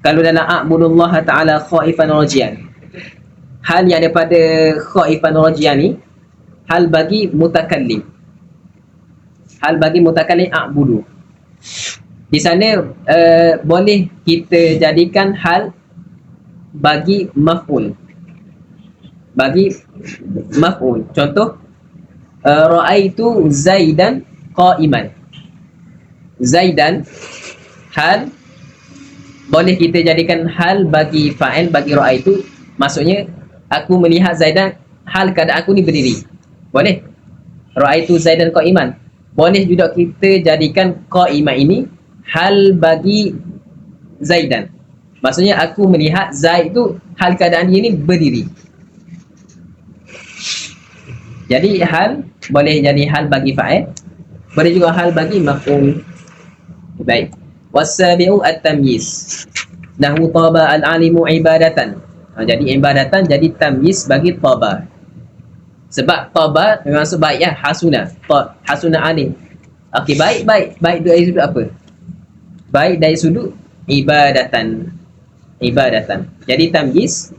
Kalau dalam a'budullah ta'ala khaifan rajian, hal yang daripada khaifan rajian ni hal bagi mutakallim. Hal bagi mutakallim a'budu. Di sana boleh kita jadikan hal bagi maf'ul. Bagi maf'ul. Contoh ra'aitu Zaidan qa'iman. Zaidan hal boleh kita jadikan hal bagi fa'il bagi ra'aitu, maksudnya aku melihat Zaidan hal keadaan aku ni berdiri. Boleh. Ra'aitu Zaidan qa'iman. Boleh juga kita jadikan qa'iman ini hal bagi Zaidan. Maksudnya aku melihat Zaid tu hal keadaan dia ni berdiri. Jadi hal boleh jadi hal bagi fa'il, boleh juga hal bagi maf'ul. Baik. Wasabi'u at-tamyiz. Nahwu taba al-alimu ibadatan. Jadi ibadatan jadi tamyiz bagi taba. Sebab taba maksud baik ya, hasuna. Hasuna alim. Okey, baik dari sudut apa? Baik dari sudut ibadatan. Ibadatan. Jadi tamyiz,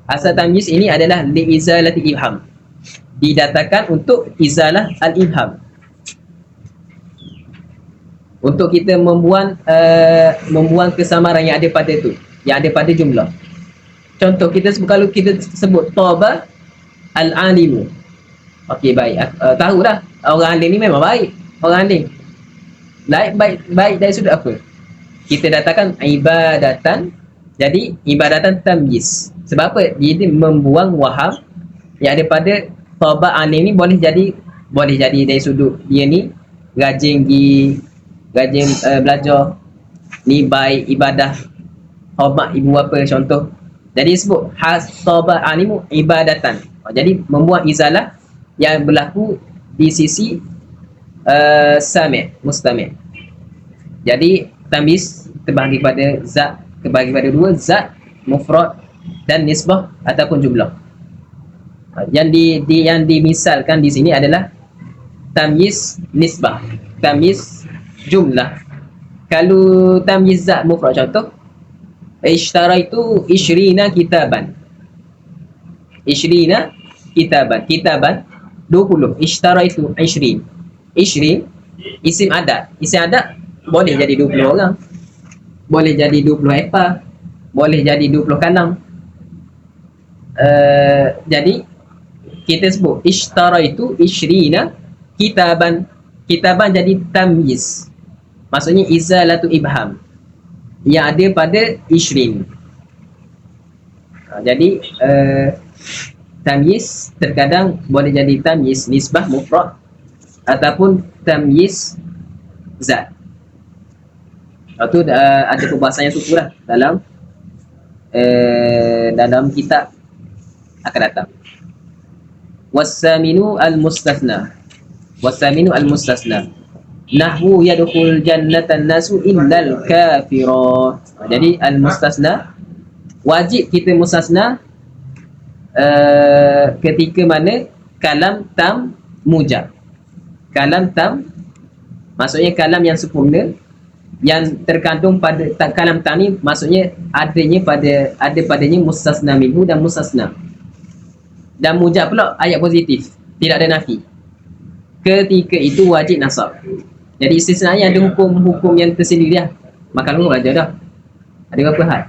asal tamyiz ini adalah li'izalati ibham. Didatangkan untuk izalah al-ibham. Untuk kita membuang kesamaran yang ada pada tu, yang ada pada jumlah. Contoh kalau kita sebut taba al-alimu. Okey, baik. Tahu dah orang alim ni memang baik. Orang alim. Baik dari sudut apa? Kita datangkan ibadatan. Jadi ibadatan tamyiz. Sebab apa? Dia membuang waham yang ada pada taba alim ni boleh jadi dari sudut dia ni rajin belajar, ni baik ibadah, hormat ibu bapa contoh. Jadi sebut taba alimu ibadatan. Jadi membuat izalah yang berlaku di sisi sami', mustami'. Jadi tamyiz terbahagi pada dua, zat, mufrad dan nisbah ataupun jumlah. Yang dimisalkan di sini adalah tamyiz nisbah, tamyiz jumlah. Kalau tamyiz zat mufrad contoh ishtaraitu 20 kitaban. 20 kitaban. Kitaban 20. Ishtaraitu 20. 20 isim adat. Isim adat boleh jadi 20 orang. Boleh jadi 20 ekor. Boleh jadi 20 kalam. Jadi kita sebut ishtaraitu 20 kitaban. Kitaban jadi tamyiz. Maksudnya izalatu ibham yang ada pada ishrin. Jadi tamyiz terkadang boleh jadi tamyiz nisbah mufrad ataupun tamyiz zat. Itu ada perbahasan yang tu lah dalam kitab akan datang. Wasaminu al-mustasna. Wasaminu al-mustasna. Nahwu yadkhul jannatan nasu illal kafira. Jadi al-mustasna wajib kita mustasna ketika mana kalam tam mujab. Kalam tam maksudnya kalam yang sempurna yang terkandung pada kalam tam ni maksudnya ada padanya mustasna minhu dan mustasna. Dan mujab pula ayat positif, tidak ada nafi. Ketika itu wajib nasab. Jadi istisnanya ada hukum-hukum yang tersendiri lah. Makan dulu aja dah. Ada berapa hal?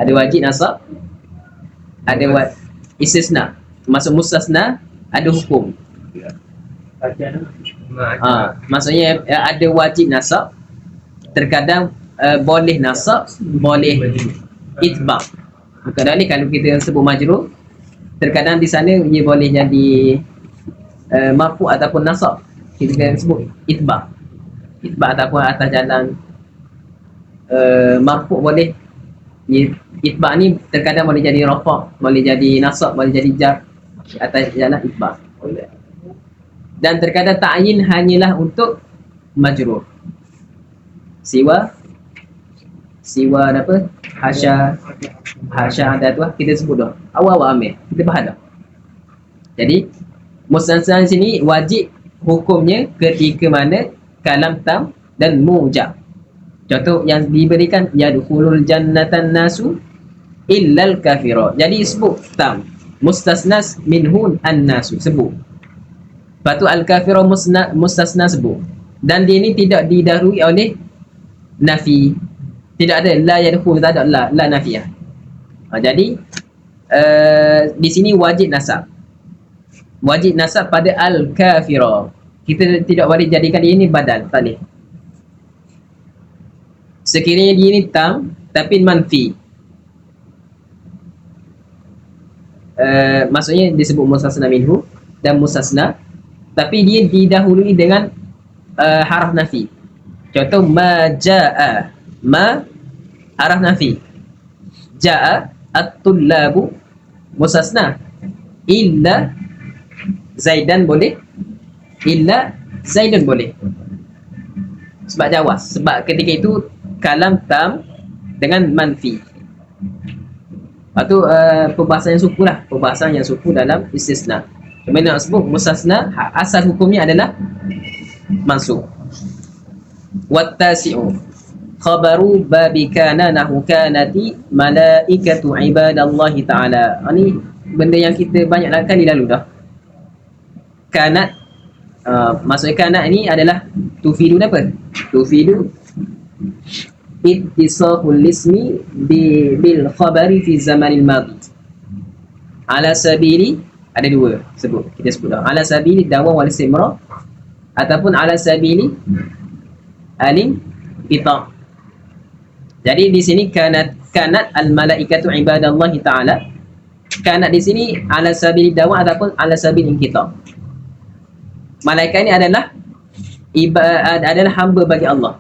Ada wajib nasab, ada istisna. Masuk mustasna ada hukum. Maksudnya ada wajib nasab. Terkadang boleh nasab, boleh itbaq. Kadang ni kalau kita sebut majrur, terkadang di sana ia boleh jadi marfu ataupun nasab. Kita akan sebut itbaq. Itbaq ataupun atas jalan marfu boleh. Itbaq ni terkadang boleh jadi rafa', boleh jadi nasab, boleh jadi jar atas jalan itbaq. Dan terkadang ta'yin hanyalah untuk majrur. Siwa apa? Hasya ada tu lah, kita sebut dah. Awal-awal ambil, kita bahas dah. Jadi mustasna sini wajib hukumnya ketika mana kalam tam dan mujab. Contoh yang diberikan yadkhulul jannatan nasu illal kafira. Jadi sebut tam, mustasnas minhun an-nasu sebut. Lepas tu al-kafira mustasna sebut. Dan dia ni tidak didahului oleh nafi. Tidak ada la yadkhul, tak ada la nafiyah. Jadi di sini wajib nasab. Wajib nasab pada al-kafira. Kita tidak boleh jadikan dia ni badal, tak boleh. Sekiranya dia ni tam tapi manfi, maksudnya disebut mustasna minhu dan mustasna, tapi dia didahului dengan haraf nafi. Contoh ma jaa, ma haraf nafi, jaa at-tullabu mustasna, illa zaidan boleh, illa zaidan boleh. Sebab jawaz, sebab ketika itu kalam tam dengan manfi. Lepas tu perbahasan yang suku lah, perbahasan yang suku dalam istisna. Cuma nak sebut mustasna asal hukumnya adalah mansub. Wattasi'u khabaru babi kana nahu kanati malaikatu ibadallahi ta'ala. Ini benda yang kita banyak kali lalu dah. Kanat, maksudnya kanat ini adalah tufidu apa? Tufidu ittisaful ismi bil khabari fi zamanil madi. Ala sabili, ada dua kita sebut dah. Ala sabili dawam wal istimrar ataupun ala sabili alim qita'. Jadi di sini kanat al malaikatu ibadallahi ta'ala. Kanat di sini ala sabili dawam ataupun ala sabili qita'. Malaikat ini adalah hamba bagi Allah.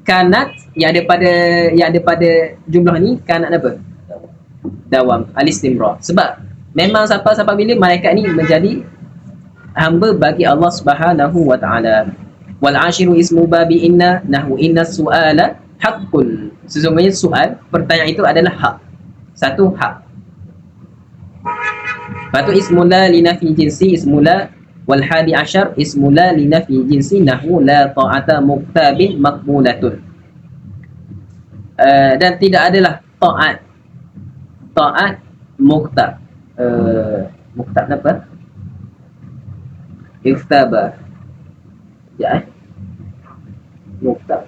Kanat yang ada pada jumlah ni kanat apa? Dawam, al-istimrar. Sebab memang sampai bila malaikat ni menjadi hamba bagi Allah Subhanahu wa taala. Wal ashiru ismu babi inna nahu inna su'ala haqqun. Sesungguhnya soal, pertanyaan itu adalah hak. Satu hak. Lepas tu ismula li nafi jinsi, ismula wal hadi asyar ismula li nafi jinsi nahu la ta'ata muktabin maqbulatun. Dan tidak adalah ta'at muktab. Muktab apa? Iftaba. Ya. Muktab.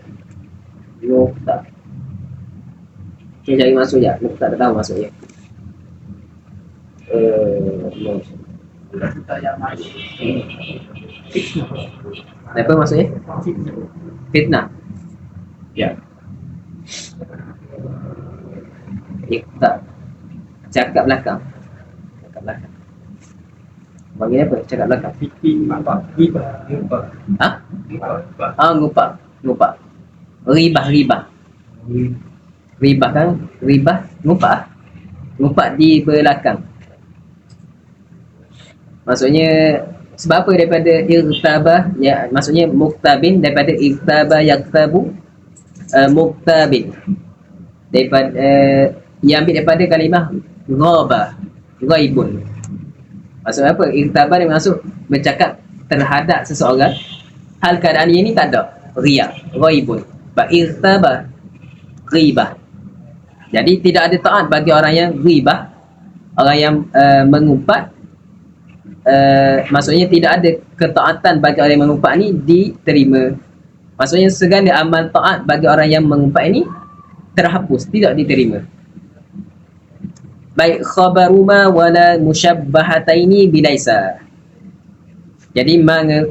Kita cari masuk ya. Muktab tak tahu masuknya. Apa maksudnya? Fitnah. Ya. Tak. Cakap belakang. Cakap belakang. Bagi apa? Cakap belakang. Ha? Ngupak. Ngupak. Ribah. Ribah kan? Ribah. Ngupak. Ngupak di belakang. Maksudnya sebab apa daripada irtabah, ya, maksudnya muktabin daripada irtabah yaktabu, muktabin daripada yang ambil daripada kalimah ghaba, ghaibun. Maksudnya apa? Irtabah dia masuk bercakap terhadap seseorang, hal keadaan ini tak ada riya, ghaibun. Irtabah ghibah. Jadi tidak ada taat bagi orang yang ghibah, orang yang mengumpat. Maksudnya tidak ada ketaatan bagi orang yang mengumpat ni diterima. Maksudnya segala amal taat bagi orang yang mengumpat ini terhapus, tidak diterima. Baik khabaruma wala musyabbahataini bilaisa. Jadi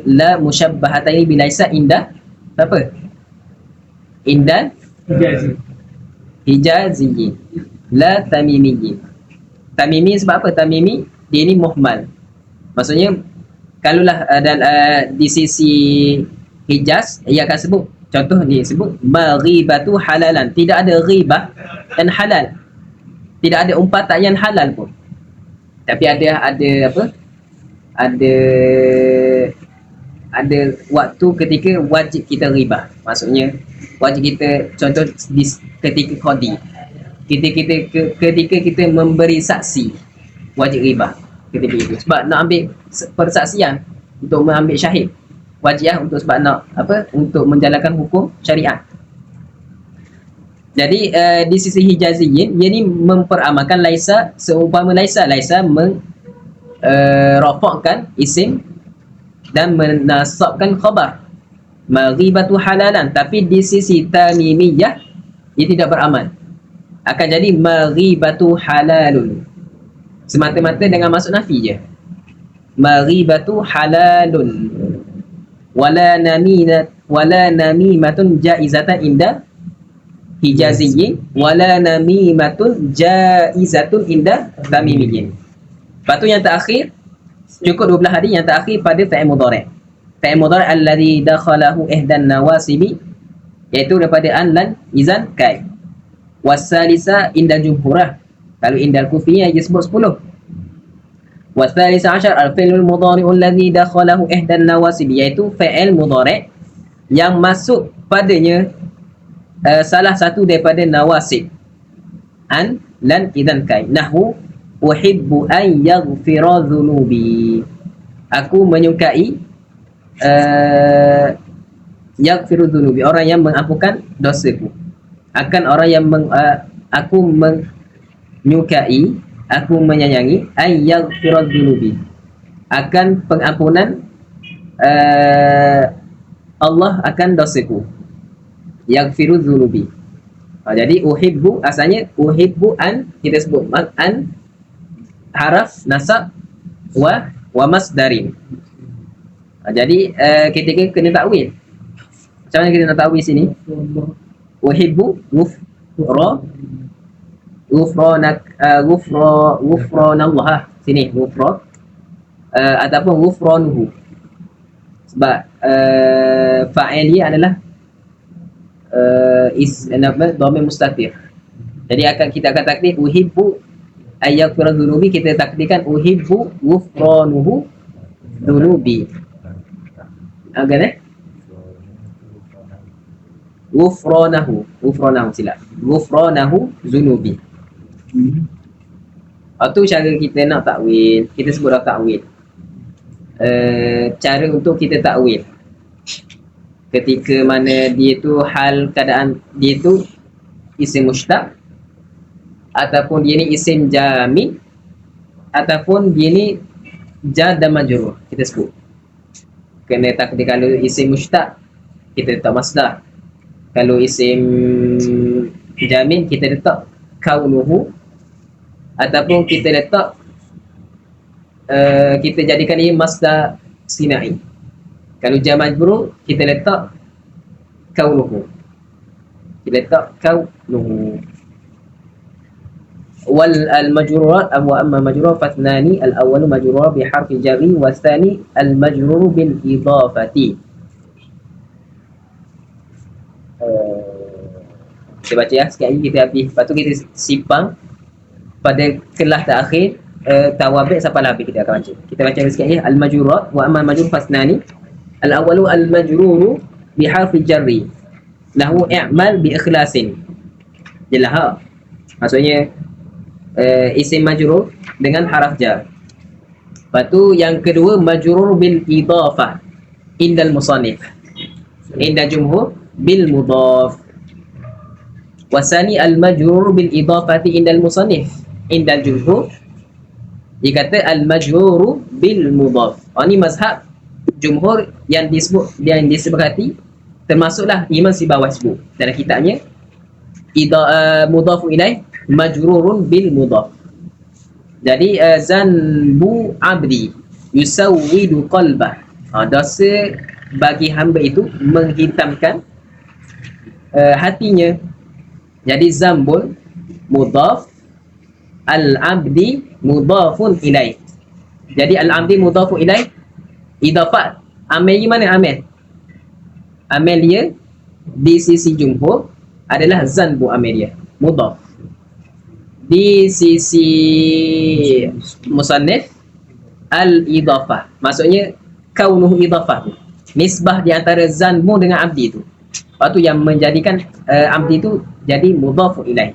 la musyabbahataini bilaisa indah apa? Indah Hijazi. La tamimiyyin. Tamimi sebab apa? Tamimi dia ni muhmal. Maksudnya kalaulah di sisi Hijaz, ia akan sebut, contoh ni sebut maghibatu halalan, tidak ada ghibah dan halal, tidak ada umpatan yang halal pun, tapi ada apa, ada waktu ketika wajib kita ghibah. Maksudnya wajib kita, contoh di ketika qadi, ketika kita memberi saksi, wajib ghibah ketika itu, sebab nak ambil persaksian untuk mengambil syahid, wajib untuk sebab nak apa, untuk menjalankan hukum syariat. Jadi di sisi Hijaziyin, ia ni memperamalkan laisa, seumpama laisa merafakkan isim dan menasabkan khabar maghibatu halalan, tapi di sisi Tamimiyah ia tidak beramal, akan jadi maghibatu halalun, semata-mata dengan masuk nafi je. Maghibatu halalun wala namimatun jaizatan inda Hijaziyyin wala namimatun jaizatun inda Tamimiyyin. Lepas tu yang terakhir, cukup 12 hadis yang terakhir pada fa'il mudhari'. Fa'il mudhari' alladhi dakhalahu ihdan nawasibi, iaitu daripada an lan izan kai. Wasalisa inda jumhurah, kalau inda al-kufiyah dia sebut 10. Wasalisa asyar al-fi'lul mudhari'u alladhi dakhalahu ihdan nawasibi, iaitu fa'il mudhari' yang masuk padanya salah satu daripada nawasib an lan idzan kai. Nahwu uhibbu an yaghfira dhunubi, aku menyukai yaghfiru dhunubi, orang yang mengampunkan dosaku. Akan orang yang aku menyukai, aku menyayangi an yaghfira dhunubi, akan pengampunan Allah akan dosaku. Yaghfiru dhunubi. Jadi uhibbu, asalnya uhibbu an, kita sebut an haraf nasab wa masdarin. Jadi ketika kena takwil, macam mana kita nak takwil sini? Uhibbu ghufranallah, sini ghufra, ataupun ghufranuhu, sebab fa'il adalah dhamir mustatir. Jadi kita akan takdir uhibbu ayyaghfira dhunubi, kita takdirkan uhibbu ghufranuhu dhunubi. Agak ghufranahu silap, ghufranahu dhunubi. Itu cara kita nak takwil, kita sebut dah takwil. Cara untuk kita takwil ketika mana dia tu hal keadaan dia tu isim mushtaq, ataupun dia ni isim jamid, ataupun dia ni jar dan majrur, kita sebut kena takdir. Kalau isim mushtaq kita letak masdar, kalau isim jamid kita letak kaunuhu, ataupun kita letak kita jadikan dia masdar sinai. Kalau jar majrur kita letak kaunuhu. Kita letak kaunuhu. Wal al-majrurat wa amma majrur fathnani al-awwalu majrur bi harfi jarri wa tsani al-majrur bil idafati. Kita baca ya, sekali kita habis. Lepas tu kita simpang pada kelas terakhir tawabik sampai habis kita akan baca. Kita baca sekali ya. Al-majrurat wa amma majrur fathnani al-awwalu al-majrur bi harfi jarri lahu i'mal bi ikhlasin. Jelas. Maksudnya isim majrur dengan haraf jar. Lepas tu yang kedua majrur bil idafah indal musannif. Inda jumhur bil mudaf. Wasani al majrur bil idafati indal musannif. Indal jumhur dia kata al majrur bil mudaf. Ini mazhab jumhur yang disepakati, termasuklah Imam Sibawi sebut dalam kitabnya mudafu ilaih majrurun bil mudaf. Jadi zanbu abdi yusawwidu qalbah. Dosa bagi hamba itu menghitamkan hatinya. Jadi zambul mudaf, al-abdi mudafun ilaih. Jadi al-abdi mudafun ilaih, idafat. Amalnya mana amal? Amal dia di sisi jumhur adalah zanbu amal dia, mudaf. Di sisi musannif al-idafah. Maksudnya kaunuhu idafah. Nisbah di antara zanbu dengan abdi itu. Lepas tu yang menjadikan abdi itu jadi mudhafu ilaih.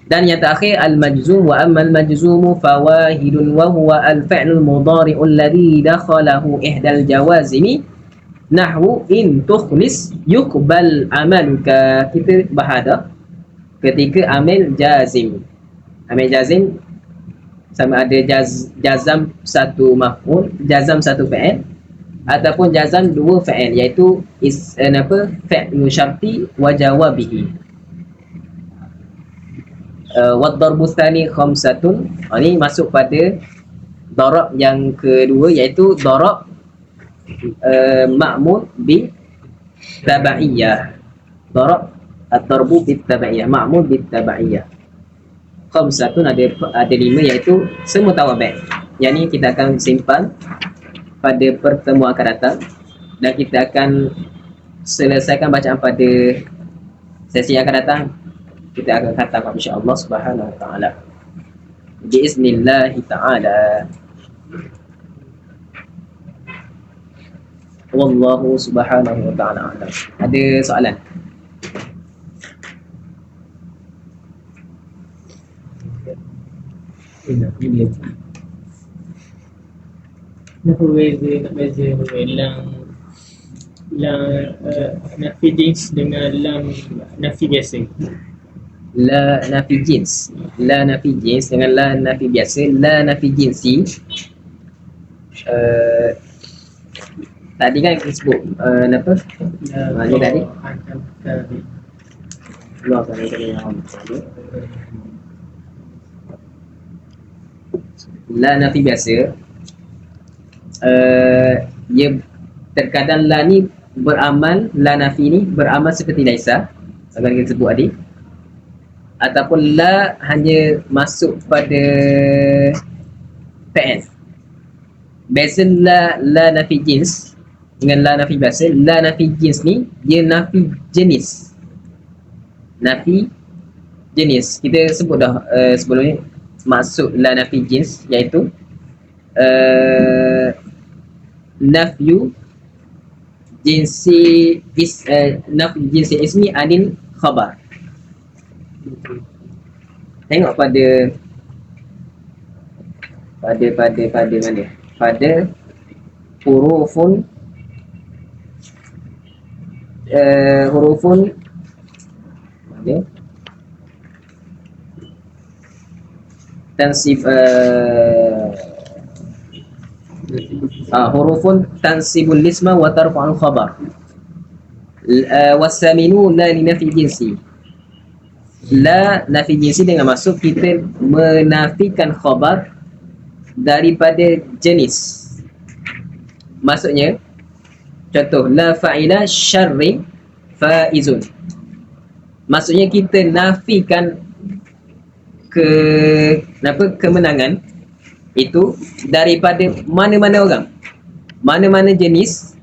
Dan yang terakhir al-majzum wa amma al-majzumu fawahidun wa huwa al-fi'lul mudhari'u alladhi dakhalahu ihdal jawazimi nahwu in tukhlis yuqbal amaluka. Kita bahada ketika amil jazim. Amil jazim sama ada jazam satu maf'ul, jazam satu fa'il ataupun jazam dua fa'il, iaitu fi'lu syarti wa jawabihi. Wa darbu tsani khamsatun. Ini masuk pada darab yang kedua, iaitu darab ma'mul bi tabaiyah. Darab at-darbu bi tabaiyah, ma'mul bi tabaiyah. Khamsatun ada lima, iaitu semua tawabik. Yang ni kita akan simpan pada pertemuan akan datang, dan kita akan selesaikan bacaan pada sesi yang akan datang. Kita akan katakan insya-Allah subhanahu wa ta'ala biiznillah ta'ala. Wallahu subhanahu wa ta'ala alam. Ada soalan? Nak beza lam nafi jins dengan lam nafi biasa. La nafi jins. La nafi jins dengan la nafi biasa. La nafi jinsi. Tadi kan kita sebut apa? Ni tadi. Luar la nafi biasa. Ia terkadang la ni beramal, la nafi ni beramal seperti laisa, akan kita sebut tadi, ataupun la hanya masuk pada fa'il. Biasa la nafi jins dengan la nafi biasa. La nafi jins ni dia nafi jenis. Nafi jenis kita sebut dah sebelum ni maksud la nafi jins, iaitu nafyu jinsi nafyu jinsi ismi anil khabar. Tengok pada mana? Pada hurufun mana? Tansib hurufun tansibul isma wa tarfa'ul khabar. Wasaminu la li nafi jinsi. La nafi jinsi dengan maksud kita menafikan khabar daripada jenis. Maksudnya Contoh, la fa'ila syarrin faizun. Maksudnya kita nafikan kemenangan itu daripada mana-mana orang, mana-mana jenis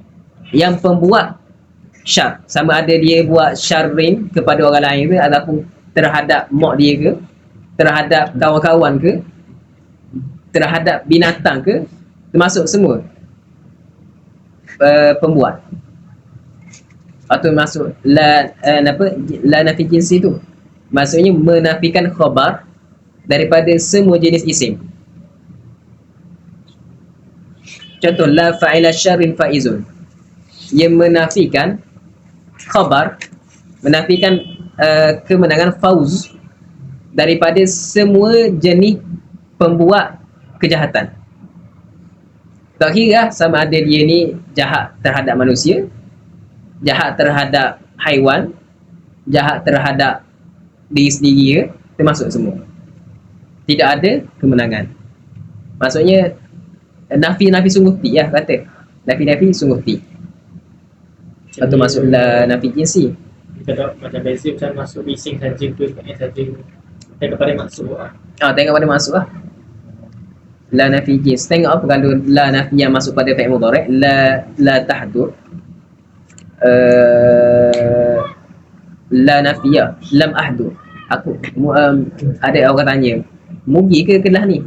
yang pembuat syar, sama ada dia buat syarrin kepada orang lain ke, ataupun terhadap mak dia ke, terhadap kawan-kawan ke, terhadap binatang ke, termasuk semua pembuat. Atau masuk la nafi jinsi tu, maksudnya menafikan khabar daripada semua jenis isim. Contoh, la fa'ila syarrin faizun, ia menafikan khabar, menafikan kemenangan fauz daripada semua jenis pembuat kejahatan. Tak kira sama ada dia ni jahat terhadap manusia, jahat terhadap haiwan, jahat terhadap diri sendiri ke, termasuk semua. Tidak ada kemenangan. Maksudnya nafi sungguh ti lah kata. Nafi sungguh ti. Atau masuklah nafi jinsi. Kita tak macam basic macam masuk bising saja ke saja. Tengok pada maksud lah. Tengok pada maksud lah. La nafi jins. Tengok apa kalau la nafi yang masuk pada fi'il mudhari', la tahdur. La nafiya, lam ahdur. Aku ada orang tanya, mugi ke kelas ni?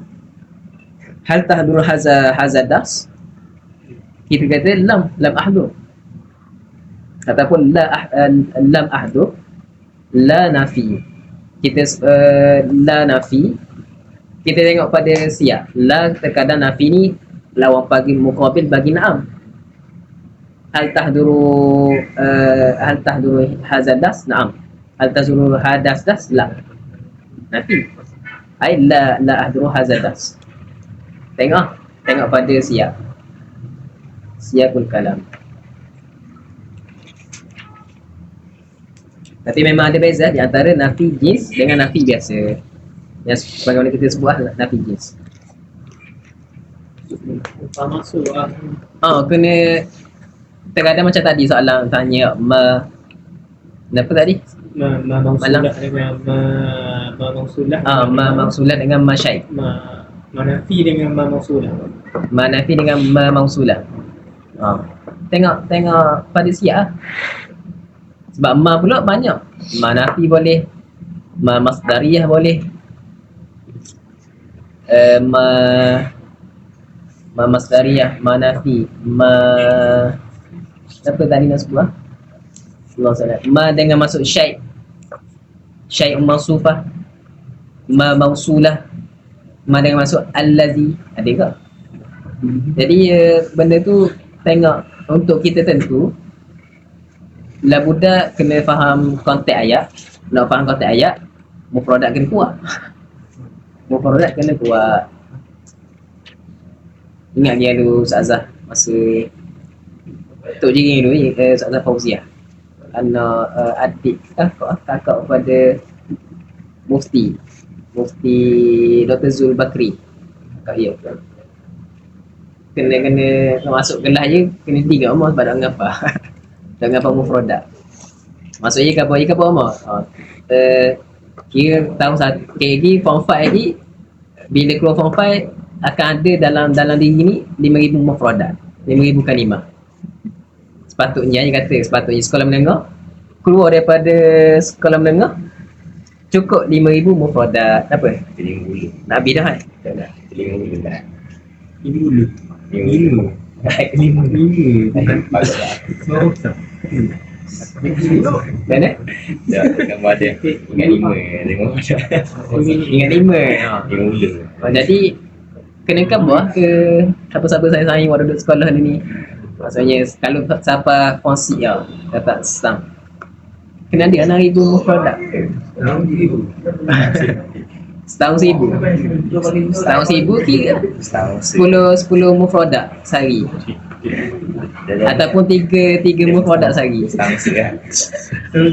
Hal tahdur haza dars? Kita kata lam ahdur. Ataupun lam ahdur, la nafi. Kita la nafi, kita tengok pada siap. La terkadang nafi ni lawan bagi muqabil bagi na'am. Hal tahduru hazadas, na'am. Hal tahduru hadas, la. Nafi. Ai la ahduru hazadas. Tengok pada siap. Siapul kalam. Tapi memang ada beza di antara nafi jins dengan nafi biasa. Yang bagaimana kita sebut nafi jins. Masuk lah. Kena terkadang macam tadi soalan tanya apa tadi? Mausulah dengan mausulah. Mausulah dengan masyai. Manafi dengan mausulah. Manafi dengan mausulah. Tengok pada siap lah. Sebab ma pula banyak. Manafi boleh, masdariyah boleh, masdariyah, manafi, apa tadi nak sebut? Allah SWT. Ma dengan masuk syai' mausufah, ma mausulah, ma dengan masuk allazi. Ada ke? Jadi benda tu tengok untuk kita tentu labuda kena faham konteks ayat. Nak faham konteks ayat, mufradat kena kuat. Mufradat kena kuat. Ingat dia dulu Ustazah masa Tok Jiring dulu ni, Ustazah Fauziah. Anak adik kakak kepada Mufti Dr. Zul Bakri. Kakak dia. Kena masuk kelas je, kena 3 umur sebab nak ngapa. Nak ngapa mufradat. Maksudnya kapal umur. Kira tahun 1 KG form 5 ni, bila keluar form 5 akan ada dalam diri ni 5,000 mufradat, 5,000 kalimah. Sepatutnya sekolah menengah keluar daripada sekolah menengah cukup 5,000 mufradat. Apa? Telinga bulu. Nak habis dah kan? Tak nak. Telinga bulu tak. Ini dulu. Telinga bulu. Mana? Dah gambar dia. Ingat 5. Tengok macam. Ingat 5. Telinga bulu. Jadi kena khabar ke siapa-siapa saya waktu duduk sekolah ni. Maksudnya kalau siapa kongsi dapat stamp, kena ada 6,000 mufradat. Setahun 1,000 kira 10 mufradat sehari. Ataupun 3 mufradat sehari.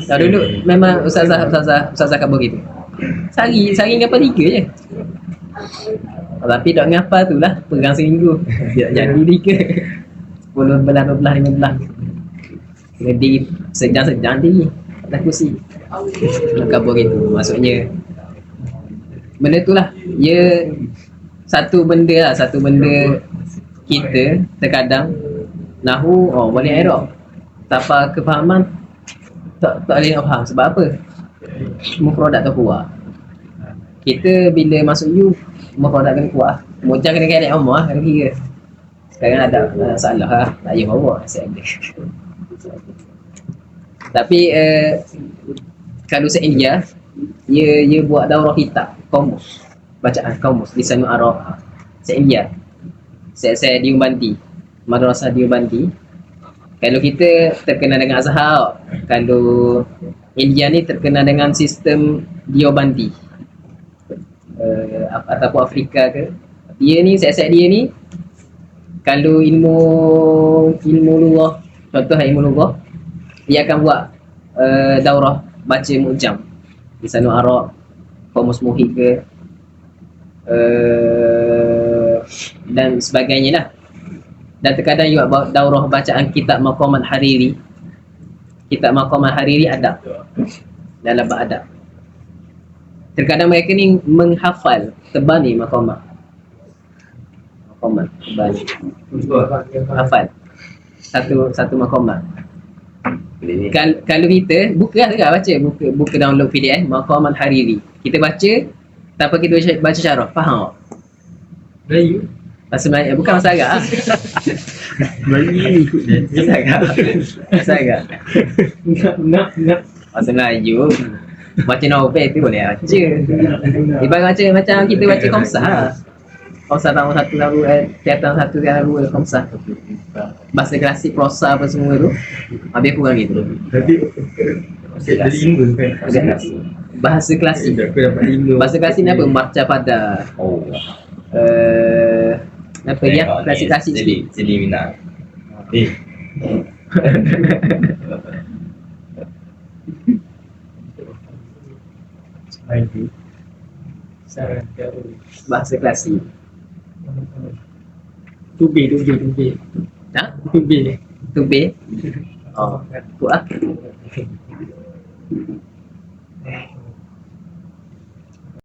Dah dulu memang ustazah khabar gitu. Sehari ngapa 3 je. Tapi dok ngapa tu lah pegang seminggu. Jadi 3 10, 11, 12, 15. Ngedi sejam-sejam di atas kursi. Kabur gitu. Maksudnya benda tu lah. Ia satu benda kita terkadang nahu boleh Arab. Tanpa kefahaman tak boleh nak faham sebab apa? Mufradat tak kuat. Kita bila masuk U mufradat kena kuat. Mujah kena kerek Allah kena kira. Sekarang ada masalah lah. Tak payah bawa saya ada. Tapi kalau se India ia buat daurah kitab kamus bacaan kamus lisanul Arab se India. Saya Diubanti, madrasah Diubanti. Kalau kita terkenal dengan Azhar, kalau India ni terkenal dengan sistem Diubanti. Ataupun Afrika ke. Dia ni set dia ni kalau ilmu lughah, contoh ilmu lughah, dia akan buat daurah baca mu'jam lisanul Arab, kamus muhit ke dan sebagainya lah. Dan terkadang juga buat daurah bacaan kitab Maqamat Hariri. Kitab Maqamat Hariri adab, dalam bab adab. Terkadang mereka ni menghafal tebal ni Maqamat tebal, hafal satu Maqamat. Kalau kita buka lah baca buka download PDF Maqamat Hariri, kita baca tanpa kita baca syarah, faham tak? Melayu. Bahasa Melayu, bukan bahasa Arab lah. Melayu ikut dia. Bahasa Arab. Nak. Bahasa Melayu. Baca novel tu boleh baca. Ibarat macam kita baca Komsah lah. Komsah tahun 1 tahun 1 tahun 2 Komsah. Bahasa klasik, prosa apa semua tu. Habis kurang gitu. Tapi ada 5 kan. Bahasa klasik. Aku dapat 5. Bahasa klasik ni apa? Marca pada Oh. apa dia? Klasik-klasik sikit. Jadi minat. Lagi. Saran teori. Bahasa klasik. Tubi. Ha? Tubi. Tu B. Oh, kuat lah.